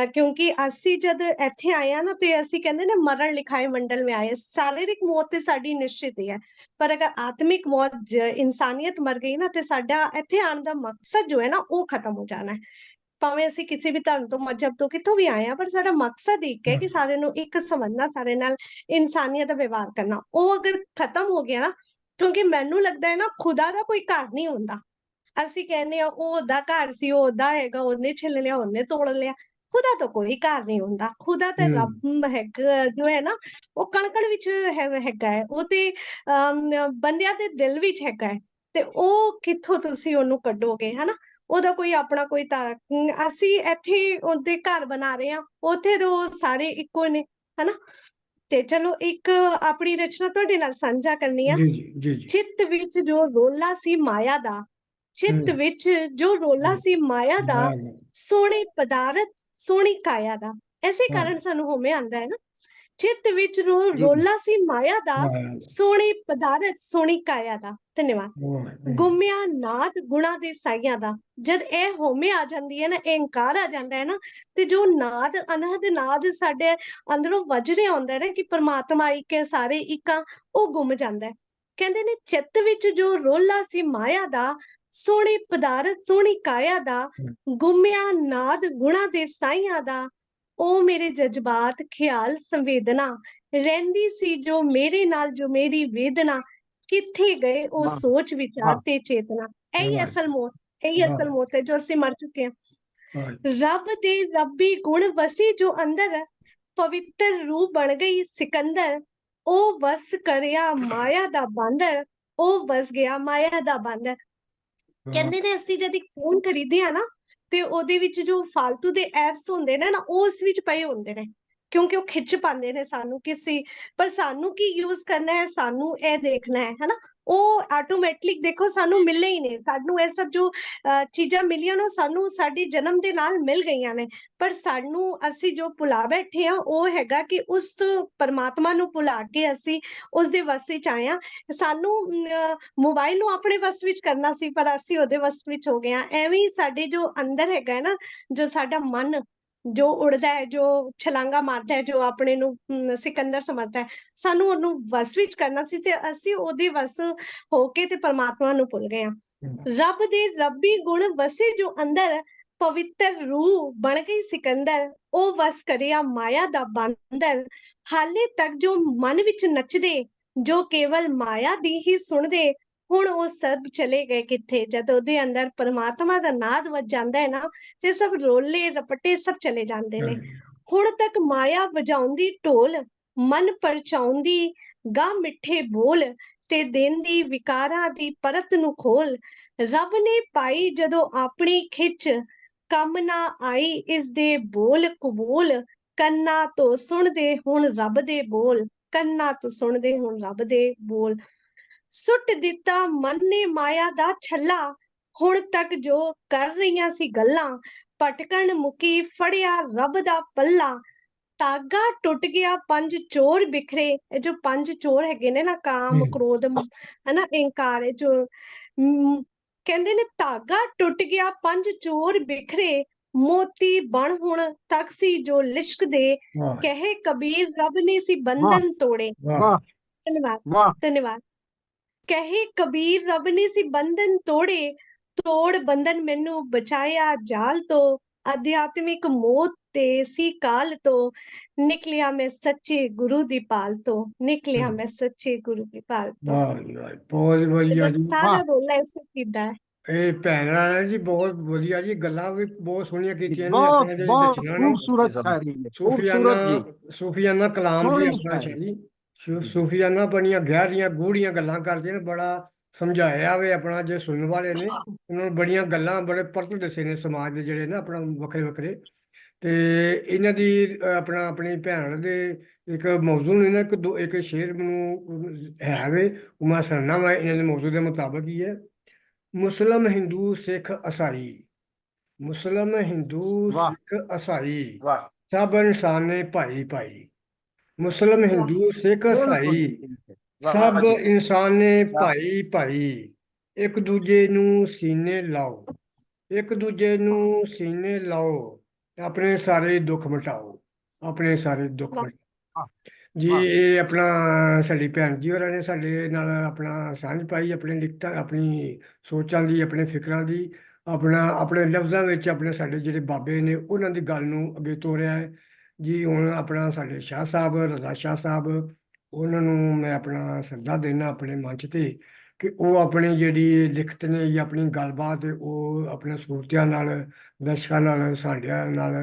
ਕਿਉਂਕਿ ਅਸੀਂ ਜਦ ਇੱਥੇ ਆਏ ਆ ਨਾ, ਤੇ ਅਸੀਂ ਕਹਿੰਦੇ ਨੇ ਮਰਨ ਲਿਖਾਏ ਮੰਡਲ ਮੇ ਆਏ। शारीरिक ਮੌਤ ਤੇ ਸਾਡੀ ਨਿਸ਼ਚਿਤ ਹੀ ਹੈ, ਪਰ ਅਗਰ ਆਤਮਿਕ ਮੌਤ, ਇਨਸਾਨੀਅਤ ਮਰ ਗਈ ਨਾ, ਤੇ ਸਾਡਾ ਇੱਥੇ ਆਉਣ ਦਾ ਮਕਸਦ ਜੋ ਹੈ ਨਾ, ਉਹ ਖਤਮ ਹੋ ਜਾਣਾ ਹੈ। ਭਾਵੇਂ ਅਸੀਂ ਕਿਸੇ ਵੀ ਧਰਮ ਤੋਂ, ਮਜ਼ਹਬ ਤੋਂ, ਕਿਤੋਂ ਵੀ ਆਏ ਆ, ਪਰ ਸਾਡਾ ਮਕਸਦ ਇੱਕ ਹੈ ਕਿ ਸਾਰਿਆਂ ਨੂੰ ਇੱਕ ਸਮਝਣਾ, ਸਾਰੇ ਨਾਲ ਇਨਸਾਨੀਅਤ ਦਾ ਵਿਵਹਾਰ ਕਰਨਾ। ਉਹ ਅਗਰ ਖਤਮ ਹੋ ਗਿਆ ਨਾ, ਕਿਉਂਕਿ ਮੈਨੂੰ ਲੱਗਦਾ ਹੈ ਨਾ, ਖੁਦਾ ਦਾ ਕੋਈ ਘਰ ਨਹੀਂ ਹੁੰਦਾ। ਅਸੀਂ ਕਹਿੰਦੇ ਆ ਉਹ ਉਹਦਾ ਘਰ ਸੀ, ਉਹ ਉਹਦਾ ਹੈਗਾ, ਉਹਨੇ ਛਿਲ ਲਿਆ, ਉਹਨੇ ਤੋੜ ਲਿਆ। ਖੁਦਾ ਤਾਂ ਕੋਈ ਘਰ ਨਹੀਂ ਹੁੰਦਾ। ਖੁਦਾ ਤਾਂ ਰੱਬ ਹੈਗਾ, ਜੋ ਹੈ ਨਾ, ਉਹ ਕਣ ਕਣ ਵਿੱਚ ਹੈਗਾ ਹੈ। ਉਹ ਤੇ ਬੰਦਿਆਂ ਦੇ ਦਿਲ ਵਿੱਚ ਹੈਗਾ ਹੈ। ਤੇ ਉਹ ਕਿੱਥੋਂ ਤੁਸੀਂ ਉਹਨੂੰ ਕੱਢੋਗੇ, ਹਨਾ। ਉਹਦਾ ਕੋਈ ਆਪਣਾ ਕੋਈ ਅਸੀਂ ਇੱਥੇ ਉਹਦੇ ਘਰ ਬਣਾ ਰਹੇ ਹਾਂ, ਉੱਥੇ ਤਾਂ ਉਹ ਸਾਰੇ ਇੱਕੋ ਨੇ, ਹਨਾ। ਤੇ ਚਲੋ, ਇੱਕ ਆਪਣੀ ਰਚਨਾ ਤੁਹਾਡੇ ਨਾਲ ਸਾਂਝਾ ਕਰਨੀ ਆ। ਚਿੱਤ ਵਿੱਚ ਜੋ ਰੋਲਾ ਸੀ ਮਾਇਆ ਦਾ, ਚਿੱਤ ਵਿੱਚ ਜੋ ਰੋਲਾ ਸੀ ਮਾਇਆ ਦਾ, ਸੋਹਣੇ ਪਦਾਰਥ ਸੋਹਣੀ ਕਾਇਆ ਦਾ। ਐਸੇ ਕਾਰਨ ਸਾਨੂੰ ਹੋਮੇ ਆਉਂਦਾ ਹੈ ਨਾ। ਚਿੱਤ ਵਿੱਚ ਰੋਲਾ ਸੀ ਮਾਇਆ ਦਾ, ਸੋਹਣੇ ਪਦਾਰਥ ਸੋਹਣੀ ਕਾਇਆ ਦਾ। ਧੰਨਵਾਦ। ਗੁੰਮਿਆ ਨਾਦ ਗੁਣਾ ਦੇ ਸਾਈਆਂ ਦਾ। ਜਦ ਇਹ ਹੋਮੇ ਆ ਜਾਂਦੀ ਹੈ ਨਾ, ਇਹ ਅਹੰਕਾਰ ਆ ਜਾਂਦਾ ਹੈ ਨਾ, ਤੇ ਜੋ ਨਾਦ, ਅਨਹਦ ਨਾਦ ਸਾਡੇ ਅੰਦਰੋਂ ਵੱਜ ਰਿਹਾ ਹੁੰਦਾ ਹੈ ਨਾ ਕਿ ਪਰਮਾਤਮਾ ਇੱਕ ਹੈ, ਸਾਰੇ ਇੱਕ ਆ, ਉਹ ਗੁੰਮ ਜਾਂਦਾ ਹੈ। ਕਹਿੰਦੇ ਨੇ ਚਿੱਤ ਵਿੱਚ ਜੋ ਰੋਲਾ ਸੀ ਮਾਇਆ ਦਾ, ਸੋਹਣੇ ਪਦਾਰਥ ਸੋਹਣੀ ਕਾਇਆ ਦਾ, ਗੁੰਮਿਆ ਨਾਦ ਗੁਣਾ ਦੇ ਸਾਈਆਂ ਦਾ। ਉਹ ਮੇਰੇ ਜਜ਼ਬਾਤ ਖਿਆਲ ਸੰਵੇਦਨਾ, ਰਹਿੰਦੀ ਸੀ ਜੋ ਮੇਰੇ ਨਾਲ, ਜੋ ਮੇਰੀ ਵੇਦਨਾ, ਕਿੱਥੇ ਗਏ ਉਹ ਸੋਚ ਵਿਚਾਰ ਤੇ ਚੇਤਨਾ। ਇਹੀ ਅਸਲ ਮੌਤ, ਇਹੀ ਅਸਲ ਮੌਤ ਹੈ ਜੋ ਅਸੀਂ ਮਰ ਚੁੱਕੇ ਹਾਂ। ਰੱਬ ਦੇ ਰੱਬੀ ਗੁਣ ਵਸੀ ਜੋ ਅੰਦਰ, ਪਵਿੱਤਰ ਰੂਹ ਬਣ ਗਈ ਸਿਕੰਦਰ। ਉਹ ਵਸ ਕਰਿਆ ਮਾਇਆ ਦਾ ਬਾਂਦਰ, ਉਹ ਵਸ ਗਿਆ ਮਾਇਆ ਦਾ ਬਾਂਦਰ। ਕਹਿੰਦੇ ਨੇ ਅਸੀਂ ਜਦ ਇੱਕ ਫੋਨ ਖਰੀਦੇ ਆ ਨਾ, ਤੇ ਉਹਦੇ ਵਿੱਚ ਜੋ ਫਾਲਤੂ ਦੇ ਐਪਸ ਹੁੰਦੇ ਨੇ ਨਾ, ਉਹ ਉਸ ਵਿੱਚ ਪਏ ਹੁੰਦੇ ਨੇ, ਕਿਉਂਕਿ ਉਹ ਖਿੱਚ ਪਾਉਂਦੇ ਨੇ ਸਾਨੂੰ ਕਿਸੇ। ਪਰ ਸਾਨੂੰ ਕੀ ਯੂਜ਼ ਕਰਨਾ ਹੈ, ਸਾਨੂੰ ਇਹ ਦੇਖਣਾ ਹੈ, ਹਨਾ। ਉਹ ਆਟੋਮੈਟਿਕ ਦੇਖੋ ਸਾਨੂੰ ਮਿਲੇ ਹੀ ਨੇ। ਸਾਨੂੰ ਇਹ ਸਭ ਜੋ ਚੀਜ਼ਾਂ ਮਿਲੀਆਂ ਨੇ, ਸਾਨੂੰ ਸਾਡੇ ਜਨਮ ਦੇ ਨਾਲ ਮਿਲ ਗਈਆਂ ਨੇ। ਪਰ ਸਾਨੂੰ, ਅਸੀਂ ਜੋ ਭੁਲਾ ਬੈਠੇ ਆ, ਉਹ ਹੈਗਾ ਕਿ ਉਸ ਪਰਮਾਤਮਾ ਨੂੰ ਭੁਲਾ ਕੇ ਅਸੀਂ ਉਸਦੇ ਵਸ ਵਿੱਚ ਆਏ ਆ। ਸਾਨੂੰ ਮੋਬਾਈਲ ਨੂੰ ਆਪਣੇ ਵਸ ਵਿੱਚ ਕਰਨਾ ਸੀ, ਪਰ ਅਸੀਂ ਉਹਦੇ ਵਸ ਵਿੱਚ ਹੋ ਗਏ ਆ। ਐਵੇਂ ਹੀ ਸਾਡੇ ਜੋ ਅੰਦਰ ਹੈਗਾ ਹੈ ਨਾ, ਜੋ ਸਾਡਾ ਮਨ ਜੋ ਉੜਦਾ ਹੈ, ਜੋ ਛਲਾਂਗਾ ਮਾਰਦਾ ਹੈ, ਜੋ ਆਪਣੇ ਨੂੰ ਸਿਕੰਦਰ ਸਮਝਦਾ ਹੈ, ਸਾਨੂੰ ਉਹਨੂੰ ਵਸ ਵਿੱਚ ਕਰਨਾ ਸੀ, ਤੇ ਅਸੀਂ ਉਹਦੇ ਵਸ ਹੋ ਕੇ ਤੇ ਪਰਮਾਤਮਾ ਨੂੰ ਭੁੱਲ ਗਏ ਆ। ਰੱਬ ਦੇ ਰੱਬੀ ਗੁਣ ਵਸੇ ਜੋ ਅੰਦਰ, ਪਵਿੱਤਰ ਰੂਹ ਬਣ ਗਈ ਸਿਕੰਦਰ। ਉਹ ਵਸ ਕਰਿਆ ਮਾਇਆ ਦਾ ਬਾਂਦਰ। ਹਾਲੇ ਤੱਕ ਜੋ ਮਨ ਵਿੱਚ ਨੱਚਦੇ, ਜੋ ਕੇਵਲ ਮਾਇਆ ਦੀ ਹੀ ਸੁਣਦੇ, ਹੁਣ ਉਹ ਸਭ ਚਲੇ ਗਏ ਕਿੱਥੇ। ਜਦ ਉਹਦੇ ਅੰਦਰ ਪਰਮਾਤਮਾ ਦਾ ਨਾਦ ਵੱਜ ਜਾਂਦਾ ਹੈ ਨਾ, ਤੇ ਸਭ ਰੋਲੇ ਰਪਟੇ ਸਭ ਚਲੇ ਜਾਂਦੇ ਨੇ। ਹੁਣ ਤੱਕ ਮਾਇਆ ਵਜਾਉਂਦੀ ਢੋਲ, ਮਨ ਪਰਚਾਉਂਦੀ ਗਾ ਮਿੱਠੇ ਬੋਲ, ਤੇ ਦੇਂਦੀ ਵਿਕਾਰਾਂ ਦੀ ਪਰਤ ਨੂੰ ਖੋਲ। ਰੱਬ ਨੇ ਪਾਈ ਜਦੋਂ ਆਪਣੀ ਖਿੱਚ, ਕੰਮ ਨਾ ਆਈ ਇਸ ਦੇ ਬੋਲ ਕਬੂਲ। ਕੰਨਾਂ ਤੋਂ ਸੁਣਦੇ ਹੁਣ ਰੱਬ ਦੇ ਬੋਲ, ਕੰਨਾਂ ਤੋਂ ਸੁਣਦੇ ਹੁਣ ਰੱਬ ਦੇ ਬੋਲ। ਸੁੱਟ ਦਿੱਤਾ ਮਨ ਨੇ ਮਾਇਆ ਦਾ ਛੱਲਾ, ਹੁਣ ਤੱਕ ਜੋ ਕਰ ਰਹੀਆਂ ਸੀ ਗੱਲਾਂ, ਭਟਕਣ ਮੁਕੀ ਫੜਿਆ ਰੱਬ ਦਾ ਪੱਲਾ। ਤਾਗਾ ਟੁੱਟ ਗਿਆ ਪੰਜ ਚੋਰ ਬਿਖਰੇ। ਇਹ ਜੋ ਪੰਜ ਚੋਰ ਹੈਗੇ ਨੇ ਨਾ, ਕਾਮ, ਕ੍ਰੋਧ, ਹਨਾ, ਅਹੰਕਾਰ, ਜੋ ਕਹਿੰਦੇ ਨੇ ਧਾਗਾ ਟੁੱਟ ਗਿਆ ਪੰਜ ਚੋਰ ਬਿਖਰੇ, ਮੋਤੀ ਬਣ ਹੁਣ ਤੱਕ ਸੀ ਜੋ ਲਿਸ਼ਕਦੇ, ਵਾਹ ਕਹੇ ਕਬੀਰ ਰੱਬ ਨੇ ਸੀ वाह ਬੰਧਨ ਤੋੜੇ। ਵਾਹ वाह ਧੰਨਵਾਦ वाह ਧੰਨਵਾਦ। ਕਹੇ ਕਬੀਰ ਰੱਬ ਨੇ ਸੀ ਬੰਧਨ ਤੋੜੇ, ਤੋੜ ਬੰਧਨ ਮੈਨੂੰ ਬਚਾਇਆ ਜਾਲ ਤੋਂ, ਅਧਿਆਤਮਿਕ ਮੌਤ ਤੇ ਸੀ ਕਾਲ ਤੋਂ, ਨਿਕਲਿਆ ਮੈਂ ਸੱਚੇ ਗੁਰੂ ਦੀ ਭਾਲ ਤੋਂ, ਨਿਕਲਿਆ ਮੈਂ ਸੱਚੇ ਗੁਰੂ ਦੀ ਭਾਲ ਤੋਂ। ਵਾਹ ਜੀ ਵਾਹ, ਬਹੁਤ ਵਧੀਆ ਜੀ। ਸਾਰਾ वाह ਰੋਲਾ ਇਸੇ ਕੀਤਾ ਹੈ। ਇਹ ਭੈਣ ਰਾਣਾ ਜੀ ਬਹੁਤ ਵਧੀਆ ਜੀ, ਗੱਲਾਂ ਵੀ ਬਹੁਤ ਸੋਹਣੀਆਂ जी, ਕੀਤੀਆਂ ਨੇ बहुत ਆਪਣਾ ਜਿਹੜੀ बहुत ਦੱਸੀਆਂ ਨੇ। खूबसूरत शायरी है, ਸੂਫੀਆਨਾ खूबसूरत जी, ਸੂਫੀਆਨਾ ਕਲਾਮ ਜੀ सोहनी ਆਪਣਾ शायरी ਸ਼ਾਇਰੀ जी। ਸੂਫੀਆਨਾ ਬੜੀਆਂ ਗਹਿਰੀਆਂ ਗੂੜੀਆਂ ਗੱਲਾਂ ਕਰਦੇ ਨੇ, ਬੜਾ ਸਮਝਾਇਆ ਵੇ ਆਪਣਾ। ਜੇ ਸੁਣਨ ਵਾਲੇ ਨੇ ਉਹਨਾਂ ਨੂੰ ਬੜੀਆਂ ਗੱਲਾਂ ਬੜੇ ਪਰਤ ਦੱਸੇ ਨੇ ਸਮਾਜ ਦੇ ਜਿਹੜੇ ਨਾ ਆਪਣਾ ਵੱਖਰੇ ਵੱਖਰੇ। ਤੇ ਇਹਨਾਂ ਦੀ ਆਪਣਾ ਆਪਣੀ ਭੈਣ ਦੇ ਇੱਕ ਮੌਜੂ ਨੇ ਨਾ, ਇੱਕ ਸ਼ੇਰ ਮੈਨੂੰ ਹੈ ਵੇ, ਉਹ ਮੈਂ ਸੁਣਨਾ ਵਾ ਇਹਨਾਂ ਦੇ ਮੌਜੂ ਦੇ ਮੁਤਾਬਕ ਹੀ ਹੈ। ਮੁਸਲਮ ਹਿੰਦੂ ਸਿੱਖ ਈਸਾਈ, ਮੁਸਲਮ ਹਿੰਦੂ वाह ਸਿੱਖ ਈਸਾਈ, वाह ਸਭ ਇਨਸਾਨ ਨੇ ਭਾਈ ਭਾਈ। ਮੁਸਲਮ ਵਾਹ ਹਿੰਦੂ ਸਿੱਖ बिल्कुल ਈਸਾਈ, जी, वाह ਸਭ वाह जी, ਇਨਸਾਨ ਨੇ वाह ਭਾਈ ਭਾਈ। ਇੱਕ ਦੂਜੇ ਨੂੰ ਸੀਨੇ ਲਾਓ, ਇੱਕ ਦੂਜੇ ਨੂੰ ਸੀਨੇ ਲਾਓ, ਆਪਣੇ ਸਾਰੇ ਦੁੱਖ ਮਿਟਾਓ, ਆਪਣੇ ਸਾਰੇ ਦੁੱਖ ਵਾਹ ਮਿਟਾਓ। वाह ਜੀ वाह ਇਹ ਆਪਣਾ ਸਾਡੀ ਭੈਣ ਜੀ ਹੋਰਾਂ ਨੇ ਸਾਡੇ ਨਾਲ ਆਪਣਾ ਸਾਂਝ ਪਾਈ, ਆਪਣੇ ਲਿਖਤਾਂ ਆਪਣੀ ਸੋਚਾਂ ਦੀ, ਆਪਣੇ ਫਿਕਰਾਂ ਦੀ, ਆਪਣਾ ਆਪਣੇ ਲਫ਼ਜ਼ਾਂ ਵਿੱਚ ਆਪਣੇ ਸਾਡੇ ਜਿਹੜੇ ਬਾਬੇ ਨੇ ਉਹਨਾਂ ਦੀ ਗੱਲ ਨੂੰ ਅੱਗੇ ਤੋਰਿਆ ਹੈ ਜੀ। ਹੁਣ ਆਪਣਾ ਸਾਡੇ ਸ਼ਾਹ ਸਾਹਿਬ ਰਜ਼ਾ ਸ਼ਾਹ ਸਾਹਿਬ, ਉਹਨਾਂ ਨੂੰ ਮੈਂ ਆਪਣਾ ਸੱਦਾ ਦੇਣਾ ਆਪਣੇ ਮੰਚ ਤੇ ਕਿ ਉਹ ਆਪਣੀ ਜਿਹੜੀ ਲਿਖਤ ਨੇ ਜਾਂ ਆਪਣੀ ਗੱਲਬਾਤ ਉਹ ਆਪਣੇ ਸਰੋਤਿਆਂ ਨਾਲ, ਦਰਸ਼ਕਾਂ ਨਾਲ, ਸਾਡਿਆਂ ਨਾਲ,